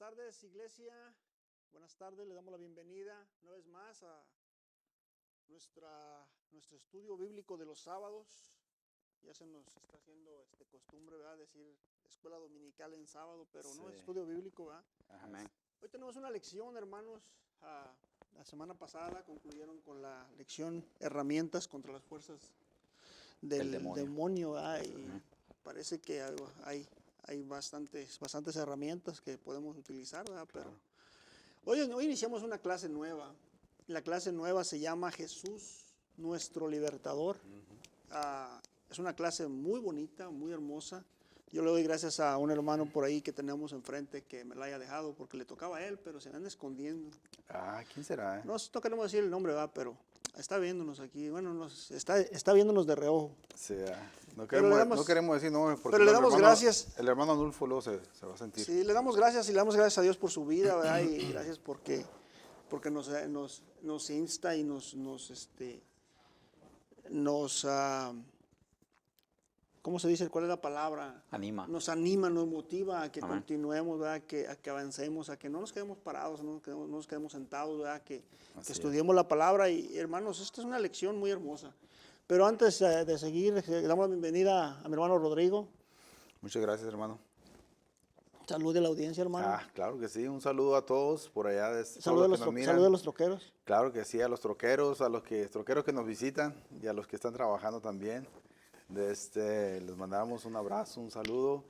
tardes, iglesia. Buenas tardes, le damos la bienvenida una vez más a nuestro estudio bíblico de los sábados. Ya se nos está haciendo costumbre, ¿verdad? Decir escuela dominical en sábado, pero no es estudio bíblico, ¿verdad? Amén. Hoy tenemos una lección, hermanos. La semana pasada concluyeron con la lección herramientas contra las fuerzas del demonio, ¿verdad? Y parece que hay bastantes herramientas que podemos utilizar, ¿verdad? Pero hoy iniciamos una clase nueva. La clase nueva se llama Jesús, nuestro libertador. Es una clase muy bonita, muy hermosa. Yo le doy gracias a un hermano por ahí que tenemos enfrente que me la haya dejado porque le tocaba a él, pero se anda escondiendo. ¿Quién será? No queremos decir el nombre, ¿verdad? Pero está viéndonos aquí. Bueno, está viéndonos de reojo. Sí, no Pero queremos decir nombres porque pero le damos gracias. El hermano Anulfo luego se va a sentir. Sí, le damos gracias y le damos gracias a Dios por su vida, ¿verdad? Y gracias porque nos insta y nos ¿cómo se dice? ¿Cuál es la palabra? Anima. Nos anima, nos motiva a que continuemos, ¿verdad? A que avancemos, a que no nos quedemos parados, no nos quedemos sentados, ¿verdad? Que estudiemos la palabra. Y hermanos, esta es una lección muy hermosa. Pero antes de seguir, le damos la bienvenida a mi hermano Rodrigo. Muchas gracias, hermano. Salud de la audiencia, hermano. Claro que sí. Un saludo a todos por allá. Saludo a los troqueros. Claro que sí, a los troqueros, troqueros que nos visitan y a los que están trabajando también. Les mandamos un abrazo, un saludo.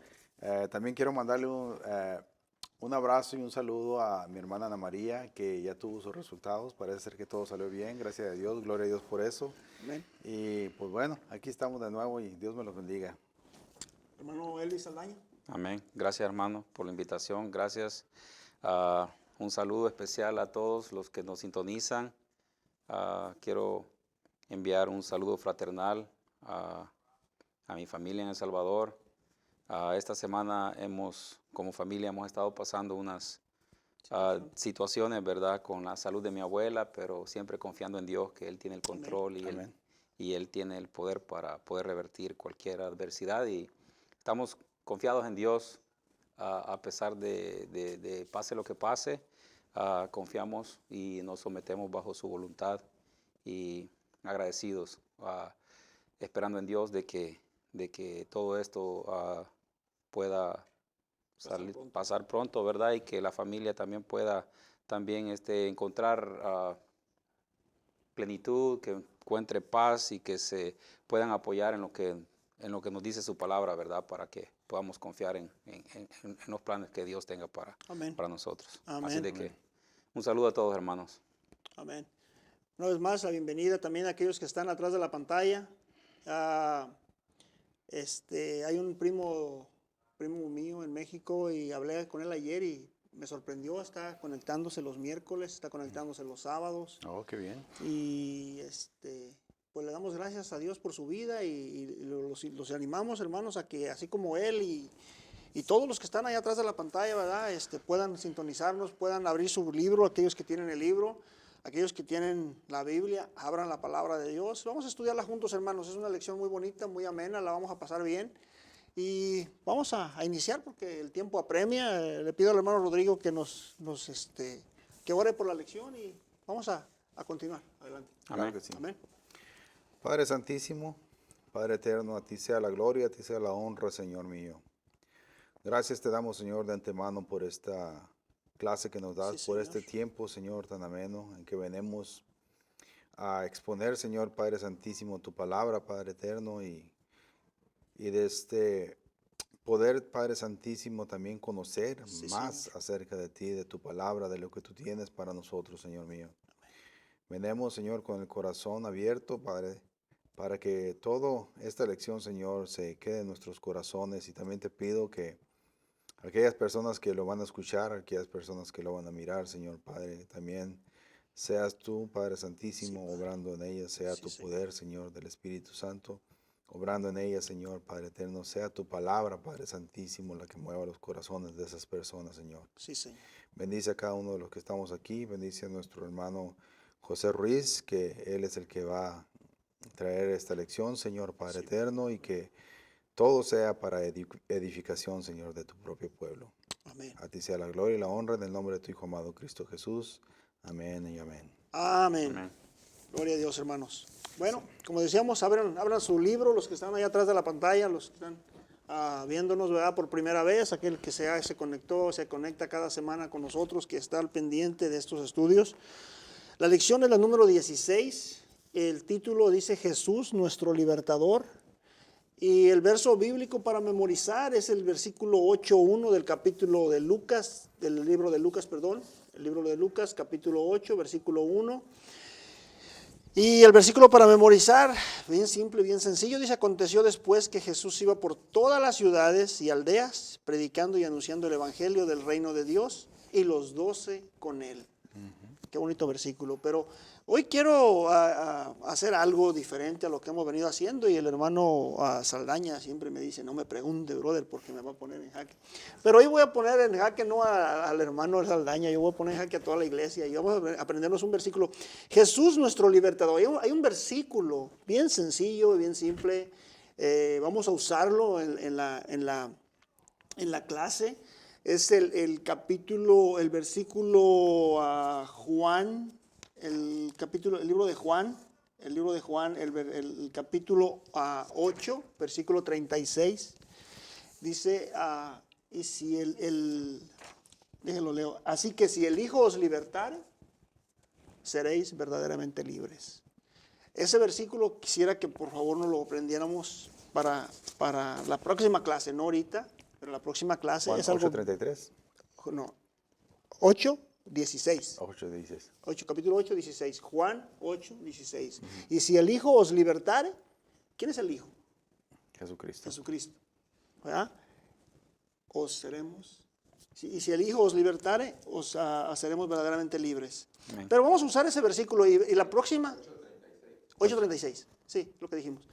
También quiero mandarle un abrazo y un saludo a mi hermana Ana María, que ya tuvo sus resultados. Parece ser que todo salió bien, gracias a Dios, gloria a Dios por eso. Amén. Y pues bueno, aquí estamos de nuevo y Dios me los bendiga. Hermano Elvis Saldaña. Amén. Gracias, hermano, por la invitación. Gracias. Un saludo especial a todos los que nos sintonizan. Quiero enviar un saludo fraternal a mi familia en El Salvador. Esta semana como familia hemos estado pasando unas situaciones, ¿verdad?, con la salud de mi abuela, pero siempre confiando en Dios, que Él tiene el control y Él tiene el poder para poder revertir cualquier adversidad. Y estamos confiados en Dios a pesar de pase lo que pase. Confiamos y nos sometemos bajo su voluntad y agradecidos, esperando en Dios de que todo esto pueda pasar pronto, ¿verdad? Y que la familia también pueda encontrar plenitud, que encuentre paz y que se puedan apoyar en lo que nos dice su palabra, ¿verdad? Para que podamos confiar en los planes que Dios tenga para nosotros. Amén. Así de que un saludo a todos, hermanos. Amén. Una vez más, la bienvenida también a aquellos que están atrás de la pantalla. Hay un primo mío en México y hablé con él ayer y me sorprendió. Está conectándose los miércoles, está conectándose los sábados. Oh, qué bien. Y pues le damos gracias a Dios por su vida y los animamos, hermanos, a que así como él y todos los que están allá atrás de la pantalla, ¿verdad? Puedan sintonizarnos, puedan abrir su libro, aquellos que tienen el libro, aquellos que tienen la Biblia, abran la palabra de Dios. Vamos a estudiarla juntos, hermanos. Es una lección muy bonita, muy amena, la vamos a pasar bien. Y vamos a iniciar porque el tiempo apremia. Le pido al hermano Rodrigo que que ore por la lección y vamos a continuar. Adelante. Amén. Claro que sí. Amén. Padre Santísimo, Padre Eterno, a ti sea la gloria, a ti sea la honra, Señor mío. Gracias te damos, Señor, de antemano por esta clase que nos das, por este tiempo, Señor, tan ameno, en que venimos a exponer, Señor, Padre Santísimo, tu palabra, Padre Eterno, y de poder, Padre Santísimo, también conocer más acerca de ti, de tu palabra, de lo que tú tienes para nosotros, Señor mío. Venimos, Señor, con el corazón abierto, Padre, para que toda esta lección, Señor, se quede en nuestros corazones. Y también te pido que aquellas personas que lo van a escuchar, aquellas personas que lo van a mirar, Señor Padre, también seas tú, Padre Santísimo, obrando en ellas, sea tu poder, Señor, del Espíritu Santo, obrando en ellas, Señor Padre Eterno, sea tu palabra, Padre Santísimo, la que mueva los corazones de esas personas, Señor. Sí, Señor. Bendice a cada uno de los que estamos aquí, bendice a nuestro hermano José Ruiz, que él es el que va a traer esta lección, Señor Padre Eterno, y que todo sea para edificación, Señor, de tu propio pueblo. Amén. Amén. A ti sea la gloria y la honra en el nombre de tu Hijo amado Cristo Jesús. Amén y amén. Amén. Amén. Gloria a Dios, hermanos. Bueno, como decíamos, abran su libro, los que están allá atrás de la pantalla, los que están viéndonos, ¿verdad? Por primera vez, aquel que se conecta cada semana con nosotros, que está al pendiente de estos estudios. La lección es la número 16. El título dice Jesús, nuestro libertador. Y el verso bíblico para memorizar es el versículo 8:1 del capítulo de Lucas, del libro de Lucas, perdón. El libro de Lucas, capítulo 8, versículo 1. Y el versículo para memorizar, bien simple, bien sencillo, dice: aconteció después que Jesús iba por todas las ciudades y aldeas, predicando y anunciando el evangelio del reino de Dios, y los 12 con él. Qué bonito versículo. Pero hoy quiero hacer algo diferente a lo que hemos venido haciendo, y el hermano Saldaña siempre me dice: no me pregunte, brother, porque me va a poner en jaque. Pero hoy voy a poner en jaque no al hermano Saldaña, yo voy a poner en jaque a toda la iglesia, y vamos a aprendernos un versículo. Jesús, nuestro libertador. Hay un versículo bien sencillo, bien simple. Vamos a usarlo en la clase. Es el versículo Juan, el libro de Juan, el capítulo 8, versículo 36. Dice, y si déjenlo leo, así que si el Hijo os libertare, seréis verdaderamente libres. Ese versículo quisiera que por favor nos lo aprendiéramos para la próxima clase, no ahorita. Pero la próxima clase Juan es algo... 8:33. No, 8:16. 8:16. Capítulo 8:16. Juan 8:16. Y si el Hijo os libertare, ¿quién es el Hijo? Jesucristo. Jesucristo. ¿Verdad? Os seremos... Y si el Hijo os libertare, os seremos verdaderamente libres. Amén. Pero vamos a usar ese versículo y la próxima... 8:36. Sí, lo que dijimos.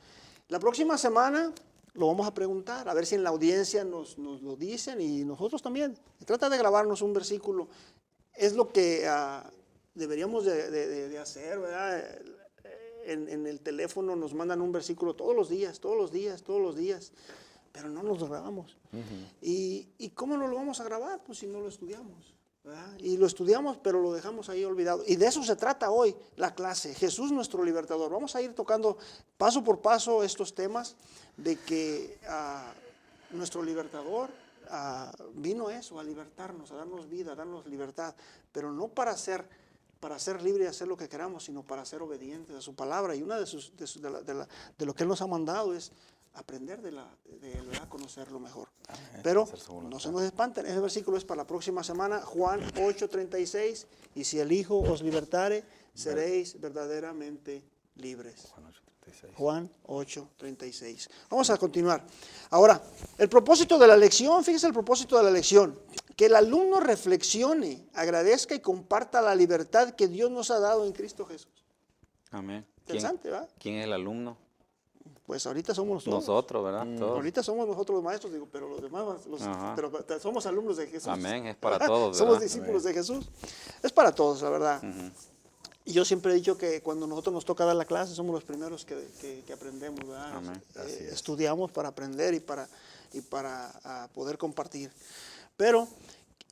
La próxima semana... lo vamos a preguntar, a ver si en la audiencia nos lo dicen, y nosotros también. Trata de grabarnos un versículo. Es lo que deberíamos de hacer, ¿verdad? En el teléfono nos mandan un versículo todos los días, pero no nos lo grabamos. ¿Y cómo no lo vamos a grabar? Pues si no lo estudiamos, ¿verdad? Y lo estudiamos, pero lo dejamos ahí olvidado. Y de eso se trata hoy la clase. Jesús, nuestro libertador. Vamos a ir tocando paso por paso estos temas de que nuestro libertador vino a libertarnos, a darnos vida, a darnos libertad, pero no para ser libre y hacer lo que queramos, sino para ser obedientes a su palabra. Y una de lo que Él nos ha mandado es aprender de él, a conocerlo mejor. Pero no se nos espanten, ese versículo es para la próxima semana, Juan 8:36, y si el Hijo os libertare, seréis verdaderamente libres. Juan 8:36. Vamos a continuar. Ahora, el propósito de la lección, fíjese el propósito de la lección: que el alumno reflexione, agradezca y comparta la libertad que Dios nos ha dado en Cristo Jesús. Amén. Interesante, ¿verdad? ¿Quién es el alumno? Pues ahorita somos Nosotros, ¿verdad? Todos. Ahorita somos nosotros los maestros, digo, pero los demás, pero somos alumnos de Jesús. Amén, es para todos, ¿verdad? Somos discípulos de Jesús. Es para todos, la verdad. Y yo siempre he dicho que cuando nosotros nos toca dar la clase, somos los primeros que aprendemos, ¿verdad? Amén. Estudiamos para aprender y para poder compartir. Pero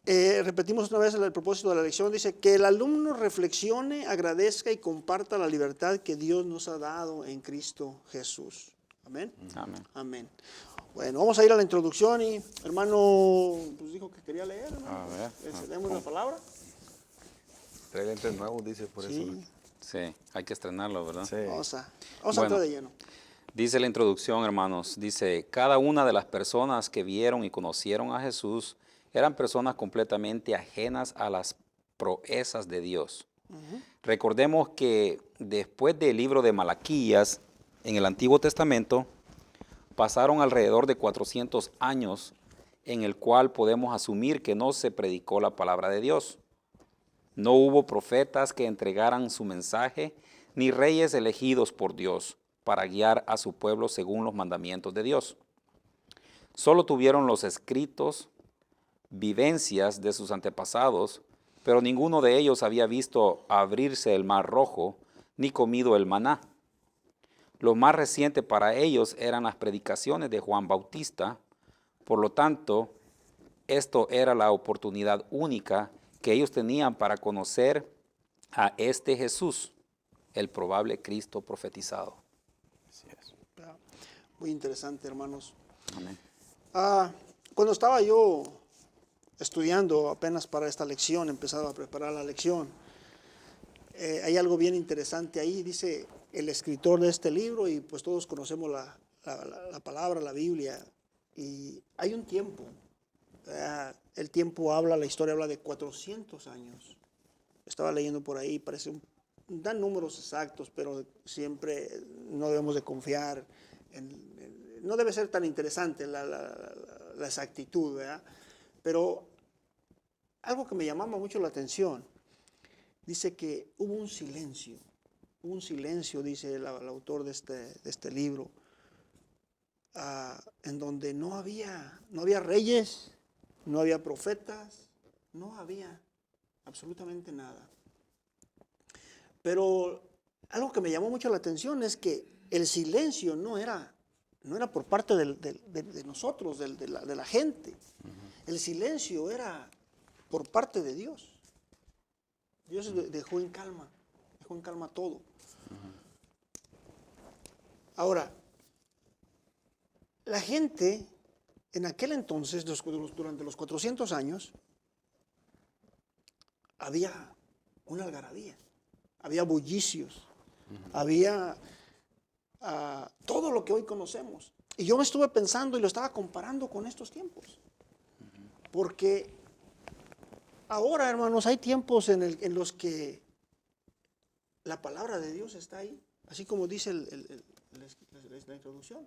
repetimos una vez el propósito de la lección: dice que el alumno reflexione, agradezca y comparta la libertad que Dios nos ha dado en Cristo Jesús. Amén. Amén. Amén. Bueno, vamos a ir a la introducción, y hermano pues dijo que quería leer, ¿no? A ver. Leemos la palabra. Trae lentes nuevos, dice, por Sí. eso. Sí, hay que estrenarlo, ¿verdad? Sí. Vamos a Bueno. entrar de lleno. Dice la introducción, hermanos, dice: cada una de las personas que vieron y conocieron a Jesús eran personas completamente ajenas a las proezas de Dios. Recordemos que después del libro de Malaquías, en el Antiguo Testamento, pasaron alrededor de 400 años en el cual podemos asumir que no se predicó la palabra de Dios. No hubo profetas que entregaran su mensaje, ni reyes elegidos por Dios para guiar a su pueblo según los mandamientos de Dios. Solo tuvieron los escritos, vivencias de sus antepasados, pero ninguno de ellos había visto abrirse el mar rojo, ni comido el maná. Lo más reciente para ellos eran las predicaciones de Juan Bautista. Por lo tanto, esto era la oportunidad única que ellos tenían para conocer a este Jesús, el probable Cristo profetizado. Así es. Muy interesante, hermanos. Amén. Cuando estaba yo estudiando apenas para esta lección, empezaba a preparar la lección, hay algo bien interesante ahí. Dice el escritor de este libro, y pues todos conocemos la palabra, la Biblia, y hay un tiempo. El tiempo habla, la historia habla de 400 años. Estaba leyendo por ahí, dan números exactos, pero siempre no debemos de confiar no debe ser tan interesante la exactitud, ¿verdad? Pero algo que me llamaba mucho la atención, dice que hubo un silencio, dice el autor de este libro, en donde no había reyes, no había profetas, no había absolutamente nada. Pero algo que me llamó mucho la atención es que el silencio no era por parte de nosotros, de la gente. El silencio era por parte de Dios. Dios dejó en calma todo. Ahora, la gente en aquel entonces, durante los 400 años, había una algarabía, había bullicios, había todo lo que hoy conocemos. Y yo me estuve pensando y lo estaba comparando con estos tiempos. Porque ahora, hermanos, hay tiempos en los que la palabra de Dios está ahí, así como dice la introducción.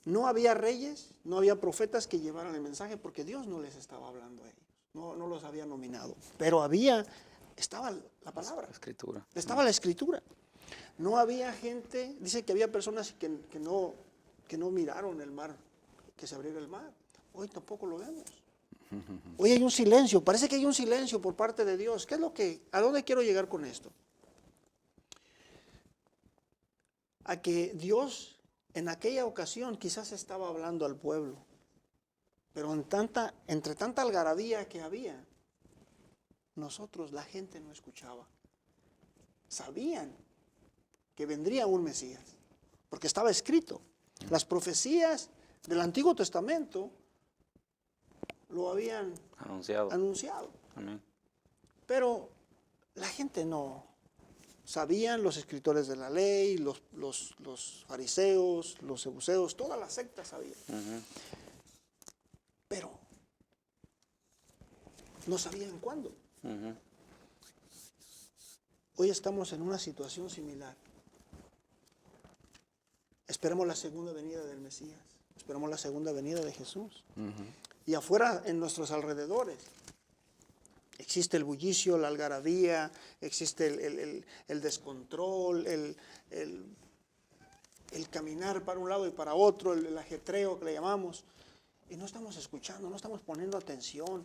No había reyes, no había profetas que llevaran el mensaje porque Dios no les estaba hablando a ellos, no los había nominado. Pero estaba la palabra, Escritura. estaba la escritura. No había gente, dice que había personas que no miraron el mar, que se abriera el mar. Hoy tampoco lo vemos. Hoy hay un silencio, parece que hay un silencio por parte de Dios. ¿A dónde quiero llegar con esto? A que Dios en aquella ocasión quizás estaba hablando al pueblo, pero entre tanta algarabía que había, nosotros, la gente, no escuchaba. Sabían que vendría un Mesías, porque estaba escrito. Las profecías del Antiguo Testamento lo habían anunciado. Amén. Pero la gente no. Sabían los escritores de la ley, los fariseos, los saduceos, todas las sectas sabían. Pero no sabían cuándo. Hoy estamos en una situación similar. Esperemos la segunda venida del Mesías. Esperemos la segunda venida de Jesús. Y afuera, en nuestros alrededores, existe el bullicio, la algarabía, existe el descontrol, el caminar para un lado y para otro, el ajetreo que le llamamos. Y no estamos escuchando, no estamos poniendo atención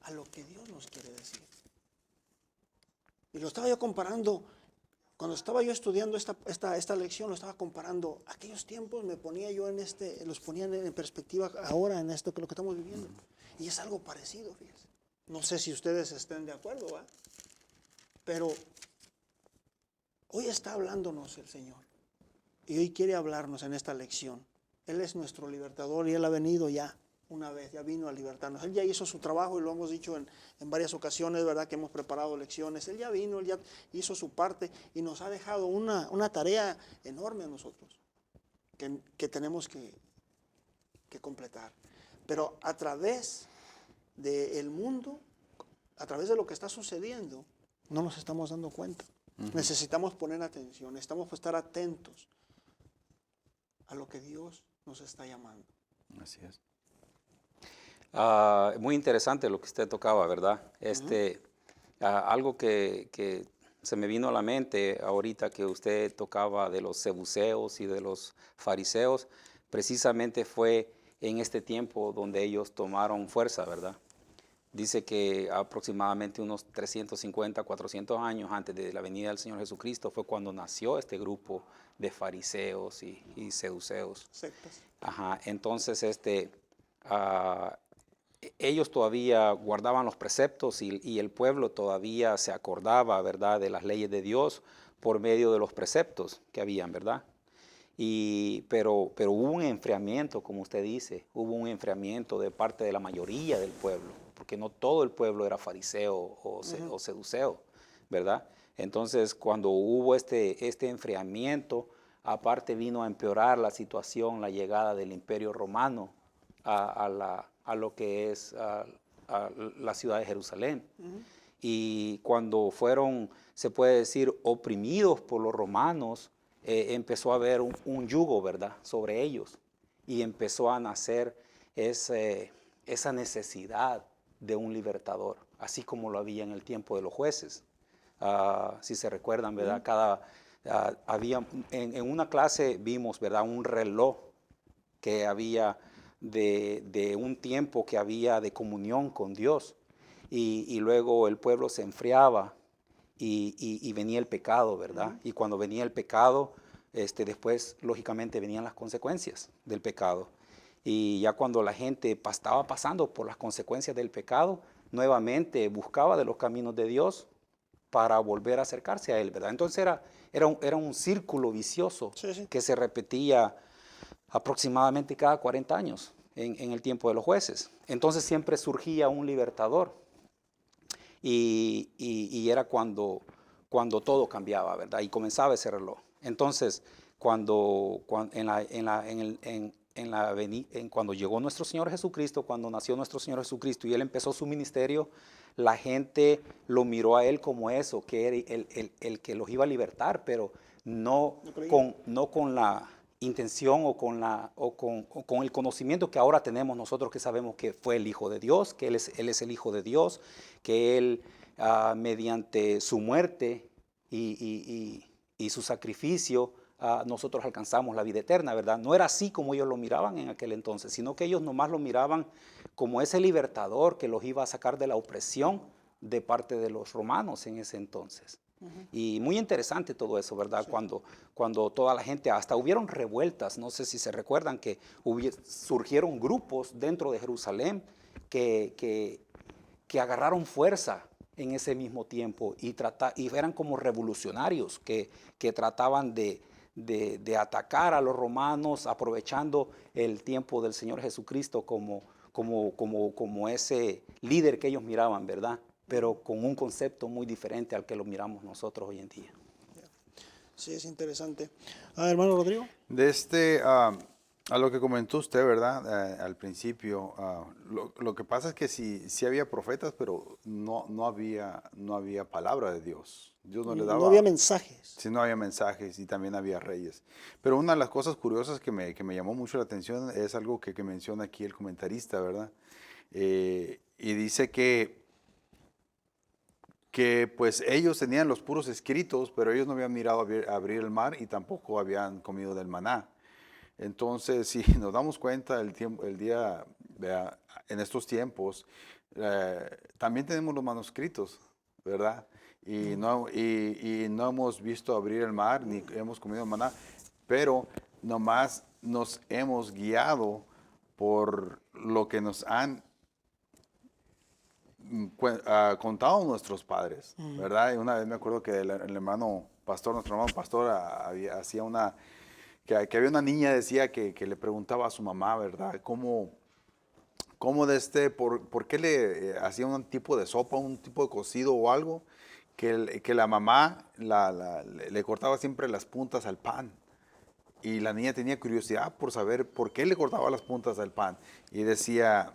a lo que Dios nos quiere decir. Y lo estaba yo comparando, cuando estaba yo estudiando esta lección, lo estaba comparando. Aquellos tiempos los ponía en perspectiva ahora en esto que lo que estamos viviendo. Y es algo parecido, fíjense. No sé si ustedes estén de acuerdo, ¿va? Pero hoy está hablándonos el Señor. Y hoy quiere hablarnos en esta lección. Él es nuestro libertador y Él ha venido ya una vez, ya vino a libertarnos. Él ya hizo su trabajo y lo hemos dicho en varias ocasiones, ¿verdad? Que hemos preparado lecciones. Él ya vino, Él ya hizo su parte y nos ha dejado una tarea enorme a nosotros que tenemos que completar. Pero a través del mundo, a través de lo que está sucediendo, no nos estamos dando cuenta. Necesitamos poner atención, necesitamos estar atentos a lo que Dios nos está llamando. Así es. Muy interesante lo que usted tocaba, ¿verdad? Algo que se me vino a la mente ahorita que usted tocaba de los saduceos y de los fariseos, precisamente fue en este tiempo donde ellos tomaron fuerza, ¿verdad? Dice que aproximadamente unos 350, 400 años antes de la venida del Señor Jesucristo fue cuando nació este grupo de fariseos y saduceos. Sectas. Ajá, entonces ellos todavía guardaban los preceptos y el pueblo todavía se acordaba, ¿verdad?, de las leyes de Dios por medio de los preceptos que habían, ¿verdad? Pero hubo un enfriamiento, como usted dice, hubo un enfriamiento de parte de la mayoría del pueblo, porque no todo el pueblo era fariseo o seduceo, ¿verdad? Entonces, cuando hubo este enfriamiento, aparte vino a empeorar la situación, la llegada del Imperio Romano a lo que es a la ciudad de Jerusalén. Y cuando fueron, se puede decir, oprimidos por los romanos, empezó a haber un yugo, ¿verdad?, sobre ellos. Y empezó a nacer esa necesidad de un libertador, así como lo había en el tiempo de los jueces. Si se recuerdan, ¿verdad? Había, en una clase vimos, ¿verdad?, un reloj que había de un tiempo que había de comunión con Dios. Y luego el pueblo se enfriaba y venía el pecado, ¿verdad? Y cuando venía el pecado, después lógicamente venían las consecuencias del pecado. Y ya cuando la gente estaba pasando por las consecuencias del pecado, nuevamente buscaba de los caminos de Dios para volver a acercarse a Él, ¿verdad? Entonces era un círculo vicioso que se repetía aproximadamente cada 40 años en el tiempo de los jueces. Entonces siempre surgía un libertador y era cuando todo cambiaba, ¿verdad? Y comenzaba ese reloj. Entonces, cuando llegó nuestro Señor Jesucristo, cuando nació nuestro Señor Jesucristo y Él empezó su ministerio, la gente lo miró a Él como eso, que era el que los iba a libertar, pero no con la intención o con el conocimiento que ahora tenemos nosotros, que sabemos que fue el Hijo de Dios, que Él es el Hijo de Dios, que Él mediante su muerte y su sacrificio nosotros alcanzamos la vida eterna, ¿verdad? No era así como ellos lo miraban en aquel entonces, sino que ellos nomás lo miraban como ese libertador que los iba a sacar de la opresión de parte de los romanos en ese entonces. Y muy interesante todo eso, ¿verdad? Sí. Cuando toda la gente, hasta hubieron revueltas, no sé si se recuerdan que surgieron grupos dentro de Jerusalén que agarraron fuerza en ese mismo tiempo y eran como revolucionarios que trataban de atacar a los romanos aprovechando el tiempo del Señor Jesucristo como ese líder que ellos miraban, ¿verdad? Pero con un concepto muy diferente al que lo miramos nosotros hoy en día. Sí, es interesante. Hermano Rodrigo. A lo que comentó usted, ¿verdad? Al principio, lo que pasa es que sí había profetas, pero no había palabra de Dios. Dios no le daba. No había mensajes. Sí, no había mensajes y también había reyes. Pero una de las cosas curiosas que me llamó mucho la atención es algo que menciona aquí el comentarista, ¿verdad? Y dice que pues ellos tenían los puros escritos, pero ellos no habían mirado abrir el mar y tampoco habían comido del maná. Entonces, si nos damos cuenta, en estos tiempos, también tenemos los manuscritos, ¿verdad? Y no hemos visto abrir el mar, ni hemos comido maná, pero nomás nos hemos guiado por lo que nos han contado nuestros padres, ¿verdad? Y una vez me acuerdo que nuestro hermano pastor hacía que había una niña, decía que le preguntaba a su mamá, ¿verdad? ¿Por qué le hacía un tipo de sopa, un tipo de cocido o algo? Que la mamá le cortaba siempre las puntas al pan. Y la niña tenía curiosidad por saber por qué le cortaba las puntas al pan. Y decía,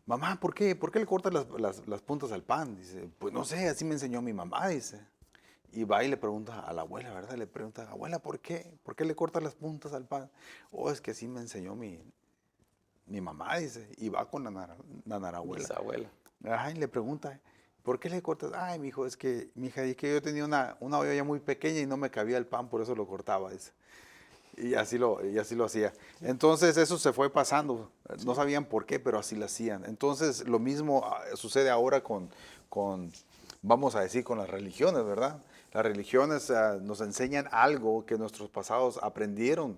mamá, ¿por qué le cortas las puntas al pan? Dice, pues no sé, así me enseñó mi mamá, dice. Y va y le pregunta a la abuela, ¿verdad? Le pregunta, abuela, ¿por qué? ¿Por qué le cortas las puntas al pan? Oh, es que así me enseñó mi mamá, dice. Y va con la narabuela. Bisabuela. Ajá, y le pregunta, ¿por qué le cortas? Ay, mija, es que yo tenía una olla muy pequeña y no me cabía el pan, por eso lo cortaba, dice. Y así lo hacía. Entonces eso se fue pasando. No sabían por qué, pero así lo hacían. Entonces lo mismo sucede ahora con, vamos a decir, con las religiones, ¿verdad? Las religiones nos enseñan algo que nuestros pasados aprendieron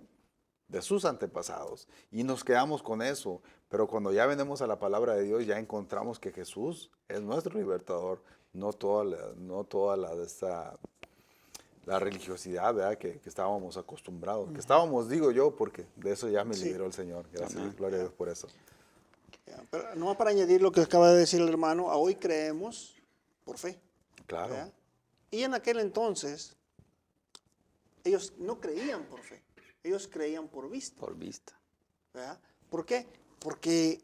de sus antepasados. Y nos quedamos con eso. Pero cuando ya venimos a la palabra de Dios, ya encontramos que Jesús es nuestro libertador. No toda la religiosidad, ¿verdad? Que estábamos acostumbrados. Que estábamos, digo yo, porque de eso ya me liberó el Señor. Gracias, gloria a Dios por eso. Pero no para añadir lo que acaba de decir el hermano, a hoy creemos por fe. Claro. ¿Verdad? Y en aquel entonces, ellos no creían por fe, ellos creían por vista. Por vista. ¿Verdad? ¿Por qué? Porque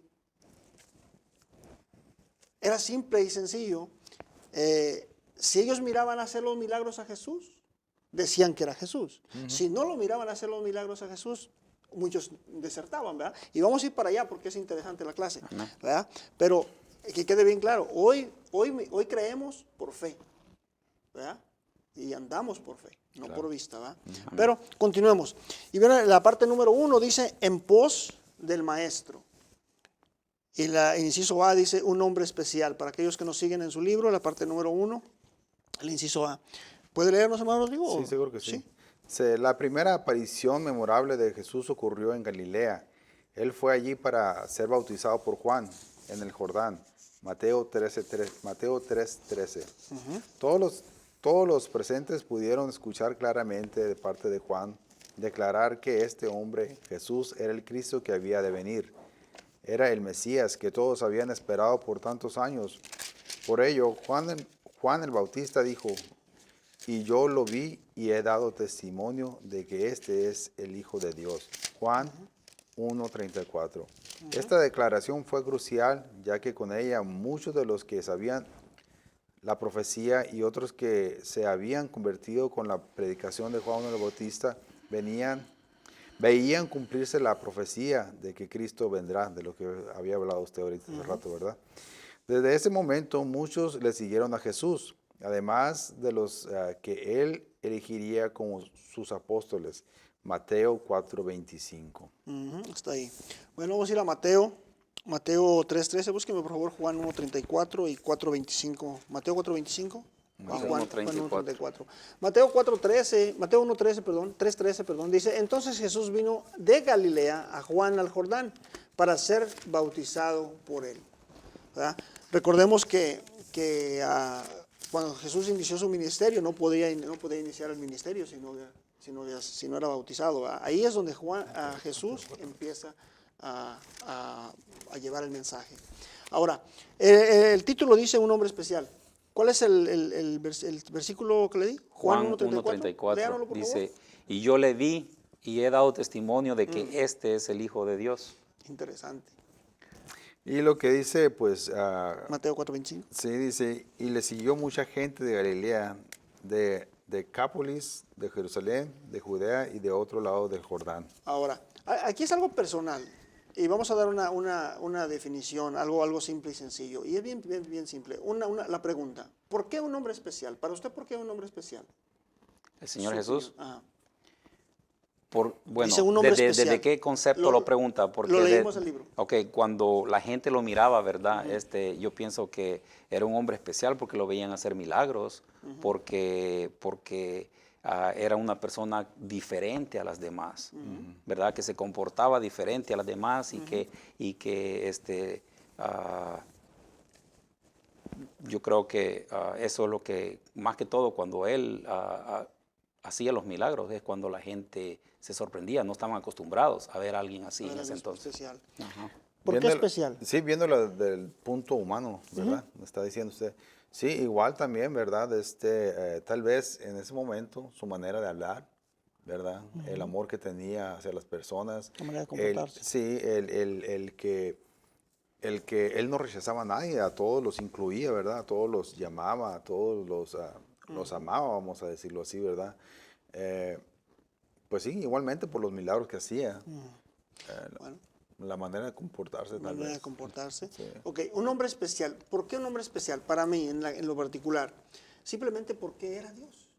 era simple y sencillo. Si ellos miraban hacer los milagros a Jesús, decían que era Jesús. Si no lo miraban hacer los milagros a Jesús, muchos desertaban, ¿verdad? Y vamos a ir para allá porque es interesante la clase, ¿verdad? Pero que quede bien claro, hoy creemos por fe, ¿verdad? Y andamos por fe, no por vista, ¿verdad? Pero continuemos. Y ven, la parte número 1 dice, en pos del maestro. Y el inciso A dice, un nombre especial. Para aquellos que nos siguen en su libro, la parte número 1, el inciso A. ¿Puede leernos, hermano Rodrigo? Sí, seguro que sí. La primera aparición memorable de Jesús ocurrió en Galilea. Él fue allí para ser bautizado por Juan en el Jordán. Mateo 3:13. Todos los presentes pudieron escuchar claramente de parte de Juan declarar que este hombre, Jesús, era el Cristo que había de venir. Era el Mesías que todos habían esperado por tantos años. Por ello, Juan el Bautista dijo, y yo lo vi y he dado testimonio de que este es el Hijo de Dios. Juan 1:34. Esta declaración fue crucial, ya que con ella muchos de los que sabían la profecía y otros que se habían convertido con la predicación de Juan el Bautista veían cumplirse la profecía de que Cristo vendrá, de lo que había hablado usted ahorita hace rato, ¿verdad? Desde ese momento muchos le siguieron a Jesús, además de los que él elegiría como sus apóstoles. Mateo 4:25. Está ahí. Bueno, vamos a ir a Mateo 3:13. Búsqueme por favor Juan 1:34 y 4:25. Mateo 4:25. Mateo Juan 1:34. Mateo 3:13, perdón, dice, entonces Jesús vino de Galilea a Juan al Jordán para ser bautizado por él. ¿Verdad? Recordemos que cuando Jesús inició su ministerio no podía iniciar el ministerio si no era bautizado. ¿Verdad? Ahí es donde Jesús empieza a llevar el mensaje. Ahora, el título dice un nombre especial. ¿Cuál es el versículo que le di? Juan 1:34. Dice, y yo le vi y he dado testimonio de que este es el Hijo de Dios. Interesante. Y lo que dice, pues... Mateo 4:25. Sí, dice, y le siguió mucha gente de Galilea, de Decápolis, de Jerusalén, de Judea y de otro lado del Jordán. Ahora, aquí es algo personal. Y vamos a dar una definición, algo simple y sencillo. Y es bien simple. La pregunta, ¿por qué un nombre especial? Para usted, ¿por qué un nombre especial? ¿El Señor Jesús? Ajá. Bueno, Dice un nombre especial. ¿desde qué concepto lo pregunta? Porque lo leímos el libro. Ok, cuando la gente lo miraba, ¿verdad? Yo pienso que era un hombre especial porque lo veían hacer milagros, porque era una persona diferente a las demás, ¿verdad? Que se comportaba diferente a las demás y que yo creo que eso es lo que, más que todo, cuando él hacía los milagros, es cuando la gente se sorprendía, no estaban acostumbrados a ver a alguien así en ese entonces. Especial. Ajá. ¿Por qué especial? Sí, viéndolo del punto humano, ¿verdad? Me está diciendo usted. Sí, igual también, ¿verdad? Tal vez en ese momento su manera de hablar, ¿verdad? El amor que tenía hacia las personas. La manera de comportarse. Sí, el que él no rechazaba a nadie, a todos los incluía, ¿verdad? A todos los llamaba, a todos los amaba, vamos a decirlo así, ¿verdad? Pues sí, igualmente por los milagros que hacía. Bueno. La manera de comportarse. La manera de comportarse. Sí. Ok, un nombre especial. ¿Por qué un nombre especial? Para mí, en lo particular. Simplemente porque era Dios.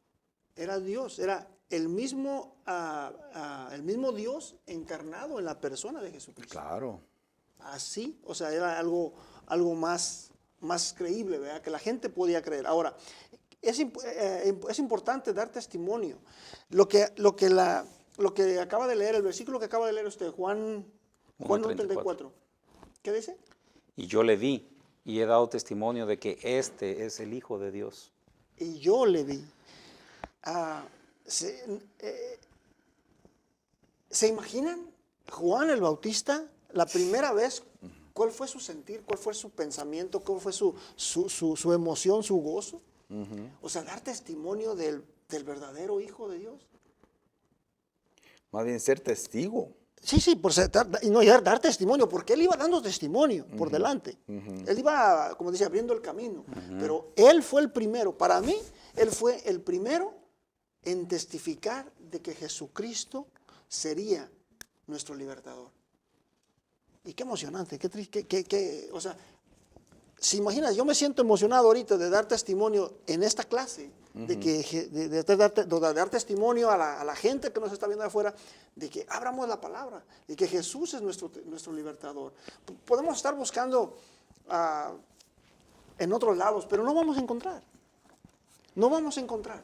Era Dios. Era el mismo Dios encarnado en la persona de Jesucristo. Claro. Así, o sea, era algo más creíble, ¿verdad? Que la gente podía creer. Ahora, es importante dar testimonio. Lo que lo que acaba de leer, el versículo que acaba de leer usted, Juan 1:34. ¿Qué dice? Y yo le vi y he dado testimonio de que este es el Hijo de Dios. Y yo le vi. ¿Se imaginan Juan el Bautista, la primera vez, cuál fue su sentir, cuál fue su pensamiento, cuál fue su emoción, su gozo? O sea, dar testimonio del verdadero Hijo de Dios. Más bien ser testigo. Sí, por y no dar testimonio, porque él iba dando testimonio por delante. Él iba, como dice, abriendo el camino. Pero él fue el primero. Para mí, él fue el primero en testificar de que Jesucristo sería nuestro libertador. Y qué emocionante, qué triste, o sea, si imaginas, yo me siento emocionado ahorita de dar testimonio en esta clase, de dar testimonio a la gente que nos está viendo de afuera, de que abramos la palabra, de que Jesús es nuestro libertador. Podemos estar buscando en otros lados, pero no vamos a encontrar. No vamos a encontrar.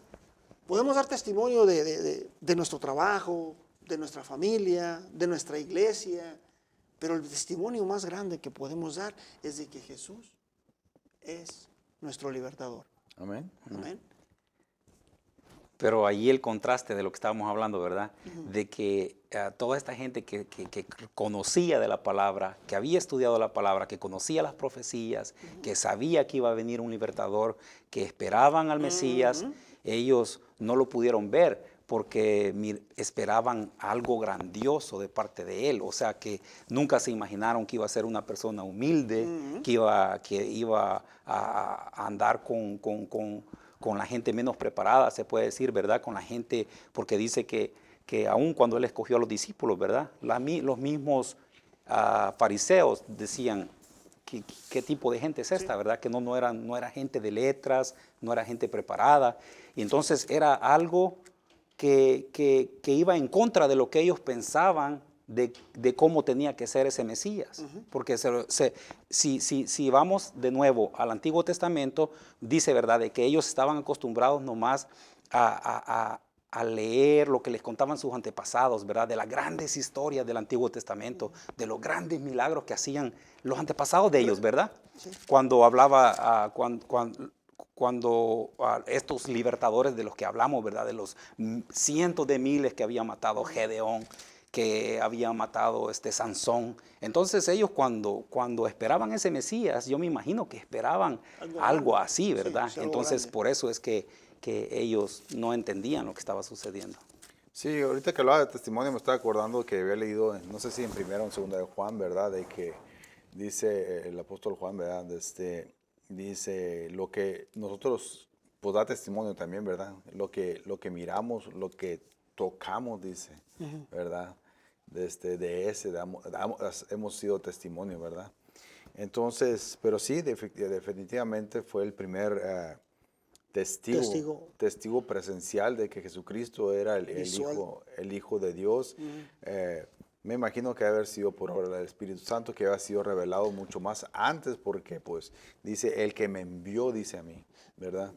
Podemos dar testimonio de nuestro trabajo, de nuestra familia, de nuestra iglesia, pero el testimonio más grande que podemos dar es de que Jesús es nuestro libertador. Amén. Amén. Pero ahí el contraste de lo que estábamos hablando, ¿verdad? De que toda esta gente que conocía de la palabra, que había estudiado la palabra, que conocía las profecías, que sabía que iba a venir un libertador, que esperaban al Mesías, ellos no lo pudieron ver porque esperaban algo grandioso de parte de él. O sea, que nunca se imaginaron que iba a ser una persona humilde, que iba a andar con la gente menos preparada, se puede decir, ¿verdad? Con la gente, porque dice que aún cuando él escogió a los discípulos, ¿verdad? Los mismos fariseos decían, ¿qué tipo de gente es esta, verdad? Que no era gente de letras, no era gente preparada. Y entonces era algo que iba en contra de lo que ellos pensaban de cómo tenía que ser ese Mesías. Porque si vamos de nuevo al Antiguo Testamento, dice, ¿verdad?, de que ellos estaban acostumbrados nomás a leer lo que les contaban sus antepasados, ¿verdad?, de las grandes historias del Antiguo Testamento, de los grandes milagros que hacían los antepasados de ellos, ¿verdad? Sí. Cuando hablaba, cuando estos libertadores de los que hablamos, ¿verdad?, de los cientos de miles que había matado Gedeón, que había matado Sansón. Entonces ellos cuando esperaban ese Mesías, yo me imagino que esperaban algo así, ¿verdad? Sí, entonces por eso es que ellos no entendían lo que estaba sucediendo. Sí, ahorita que hablaba de testimonio me estaba acordando que había leído, no sé si en primera o en segunda de Juan, ¿verdad? De que dice el apóstol Juan, ¿verdad? Dice lo que nosotros, pues da testimonio también, ¿verdad? Lo que miramos, lo que tocamos, dice, ¿verdad? Hemos sido testimonio, ¿verdad? Entonces, pero sí, definitivamente fue el primer testigo presencial de que Jesucristo era el Hijo de Dios. Me imagino que debe haber sido por obra del Espíritu Santo, que había sido revelado mucho más antes, porque pues dice, el que me envió, dice a mí, ¿verdad?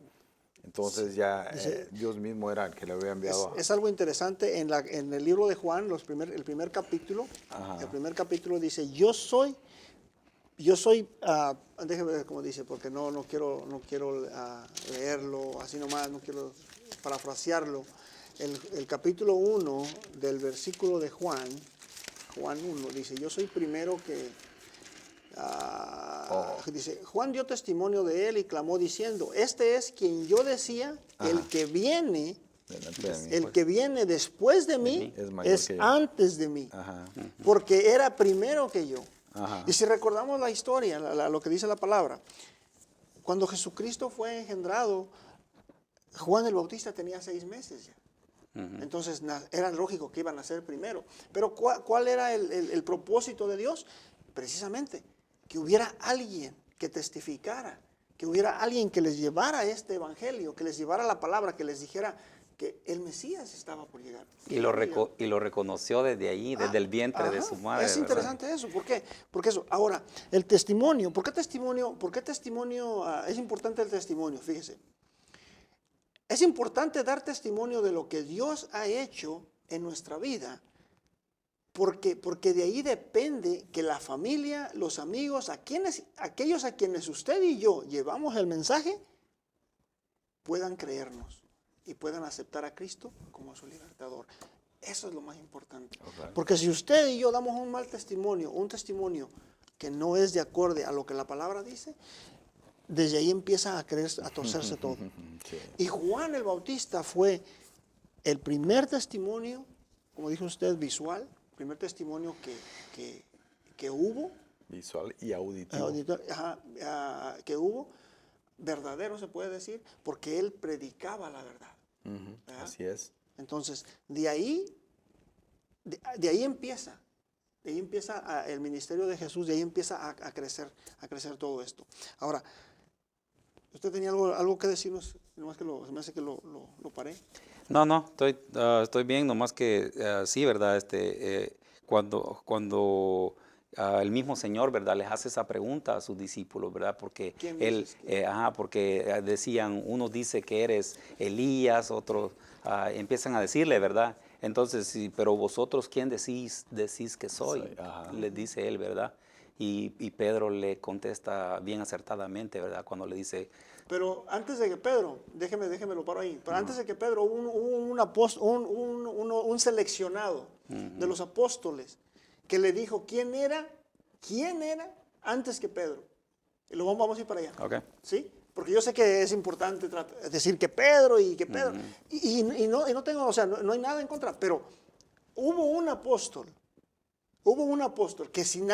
Entonces ya Dios mismo era el que le había enviado. Es algo interesante, en el libro de Juan, el primer capítulo, dice, yo soy, déjeme ver cómo dice, porque no quiero leerlo así nomás, no quiero parafrasearlo. El capítulo 1 del versículo de Juan 1, dice, yo soy primero que... Dice, Juan dio testimonio de él y clamó diciendo, este es quien yo decía, el que viene después de mí es antes de mí, porque era primero que yo. Y si recordamos la historia, lo que dice la palabra, cuando Jesucristo fue engendrado, Juan el Bautista tenía 6 meses ya. Entonces era lógico que iba a nacer primero. Pero ¿cuál era el propósito de Dios? Precisamente que hubiera alguien que testificara, que hubiera alguien que les llevara este evangelio, que les llevara la palabra, que les dijera que el Mesías estaba por llegar. Y lo reconoció desde allí, desde el vientre de su madre. Es interesante eso. ¿Por qué? Porque eso. Ahora, el testimonio. ¿Por qué testimonio? Es importante el testimonio, fíjese. Es importante dar testimonio de lo que Dios ha hecho en nuestra vida. Porque de ahí depende que la familia, los amigos, aquellos a quienes usted y yo llevamos el mensaje, puedan creernos y puedan aceptar a Cristo como su libertador. Eso es lo más importante. Okay. Porque si usted y yo damos un mal testimonio, un testimonio que no es de acorde a lo que la palabra dice, desde ahí empieza a torcerse todo. Sí. Y Juan el Bautista fue el primer testimonio, como dijo usted, visual, primer testimonio que hubo. Visual y auditivo. Que hubo, verdadero se puede decir, porque él predicaba la verdad. Así es. Entonces, de ahí empieza. De ahí empieza el ministerio de Jesús, de ahí empieza a crecer todo esto. Ahora, ¿usted tenía algo que decirnos? Nomás que se me hace que lo paré. No, estoy bien, nomás que sí, ¿verdad? Cuando el mismo Señor, ¿verdad? Les hace esa pregunta a sus discípulos, ¿verdad? Porque porque decían, uno dice que eres Elías, otros empiezan a decirle, ¿verdad? Entonces, sí, pero vosotros, ¿quién decís que soy? Les dice él, ¿verdad? Y Pedro le contesta bien acertadamente, ¿verdad? Cuando le dice... Pero antes de que Pedro, déjeme lo paro ahí, pero antes de que Pedro hubo un seleccionado de los apóstoles que le dijo quién era antes que Pedro. Y lo vamos a ir para allá. Okay. ¿Sí? Porque yo sé que es importante decir que Pedro y que Pedro, y no tengo, o sea, no hay nada en contra, pero hubo un apóstol que sin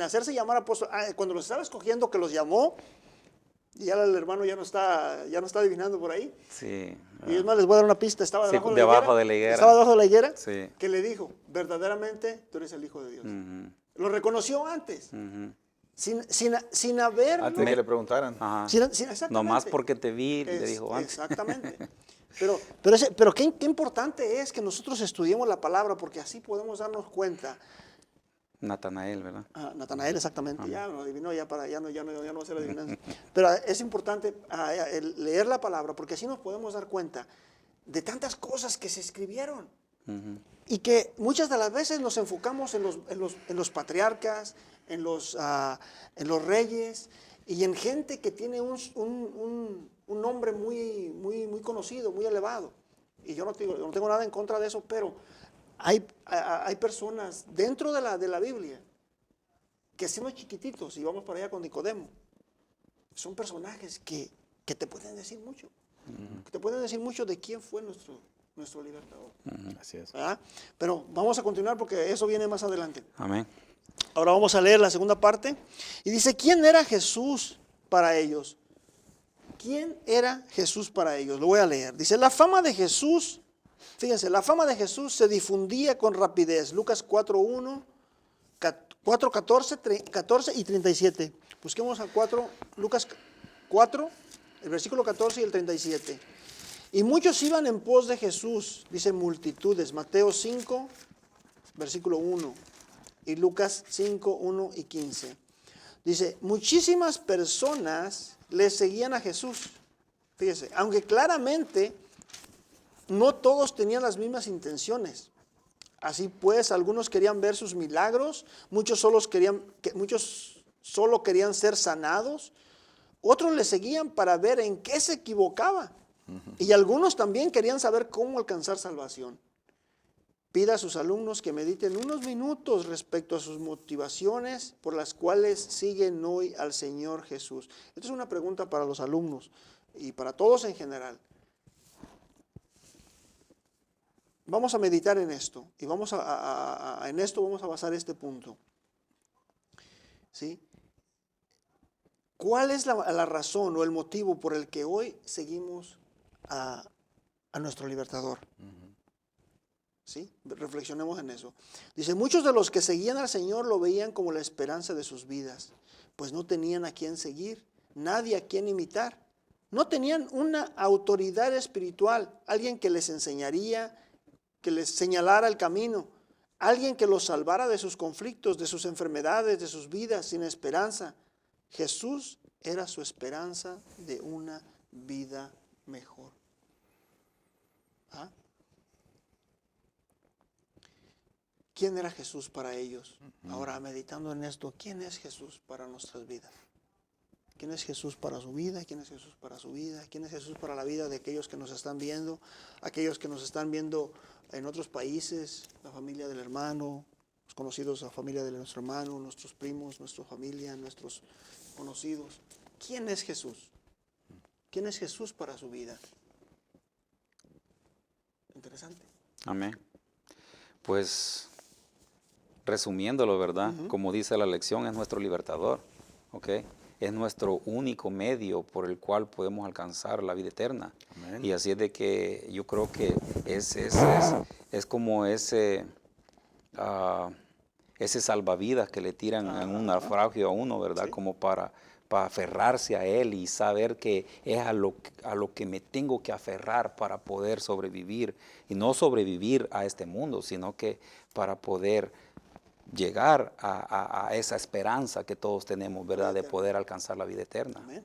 hacerse llamar apóstol, cuando los estaba escogiendo, que los llamó, y ya el hermano ya no está adivinando por ahí. Sí. Y es más, les voy a dar una pista. Estaba debajo de la higuera. Estaba debajo de la higuera. Sí. Que le dijo, verdaderamente tú eres el Hijo de Dios. Lo reconoció antes. Sin haber... Antes de que le preguntaran. Exactamente. Nomás porque te vi, le dijo antes. Exactamente. Pero qué importante es que nosotros estudiemos la palabra, porque así podemos darnos cuenta. Natanael, ¿verdad? Natanael, exactamente. Ya lo adivinó, ya no va a ser adivinanza. Pero es importante leer la palabra, porque así nos podemos dar cuenta de tantas cosas que se escribieron. Y que muchas de las veces nos enfocamos en los patriarcas, en los reyes y en gente que tiene un nombre muy conocido, muy elevado. Y yo no tengo nada en contra de eso, pero hay personas dentro de la Biblia que siendo chiquititos, y vamos para allá con Nicodemo, son personajes que te pueden decir mucho. Que te pueden decir mucho de quién fue nuestro libertador. Así es. ¿Verdad? Pero vamos a continuar porque eso viene más adelante. Amén. Ahora vamos a leer la segunda parte. Y dice, ¿quién era Jesús para ellos? ¿Quién era Jesús para ellos? Lo voy a leer. Dice, la fama de Jesús, fíjense, la fama de Jesús se difundía con rapidez. Lucas 4:1, 14 y 37. Busquemos a Lucas 4, el versículo 14 y el 37. Y muchos iban en pos de Jesús, dice multitudes, Mateo 5, versículo 1, y Lucas 5, 1 y 15. Dice, muchísimas personas le seguían a Jesús. Fíjese, aunque claramente no todos tenían las mismas intenciones. Así pues, algunos querían ver sus milagros, muchos solo querían ser sanados, otros le seguían para ver en qué se equivocaba. Y algunos también querían saber cómo alcanzar salvación. Pida a sus alumnos que mediten unos minutos respecto a sus motivaciones por las cuales siguen hoy al Señor Jesús. Esta es una pregunta para los alumnos y para todos en general. Vamos a meditar en esto y en esto vamos a basar este punto. ¿Sí? ¿Cuál es la razón o el motivo por el que hoy seguimos a nuestro libertador? ¿Sí? Reflexionemos en eso. Dice, muchos de los que seguían al Señor lo veían como la esperanza de sus vidas, pues no tenían a quién seguir, nadie a quien imitar. No tenían una autoridad espiritual, alguien que les enseñaría, que les señalara el camino, alguien que los salvara de sus conflictos, de sus enfermedades, de sus vidas sin esperanza. Jesús era su esperanza de una vida mejor. ¿quién era Jesús para ellos? Ahora, meditando en esto, ¿quién es Jesús para nuestras vidas? ¿Quién es Jesús para su vida? ¿Quién es Jesús para su vida? ¿Quién es Jesús para la vida de aquellos que nos están viendo? Aquellos que nos están viendo en otros países, la familia del hermano, los conocidos, la familia de nuestro hermano, nuestros primos, nuestra familia, nuestros conocidos. ¿Quién es Jesús? ¿Quién es Jesús para su vida? Interesante. Amén. Pues, resumiéndolo, ¿verdad? Como dice la lección, es nuestro libertador, ¿ok? Es nuestro único medio por el cual podemos alcanzar la vida eterna. Amén. Y así es de que yo creo que es como ese salvavidas que le tiran en un naufragio a uno, ¿verdad? Sí. Como para aferrarse a él y saber que es a lo que me tengo que aferrar para poder sobrevivir. Y no sobrevivir a este mundo, sino que para poder llegar a esa esperanza que todos tenemos, ¿verdad? De poder alcanzar la vida eterna. Amén.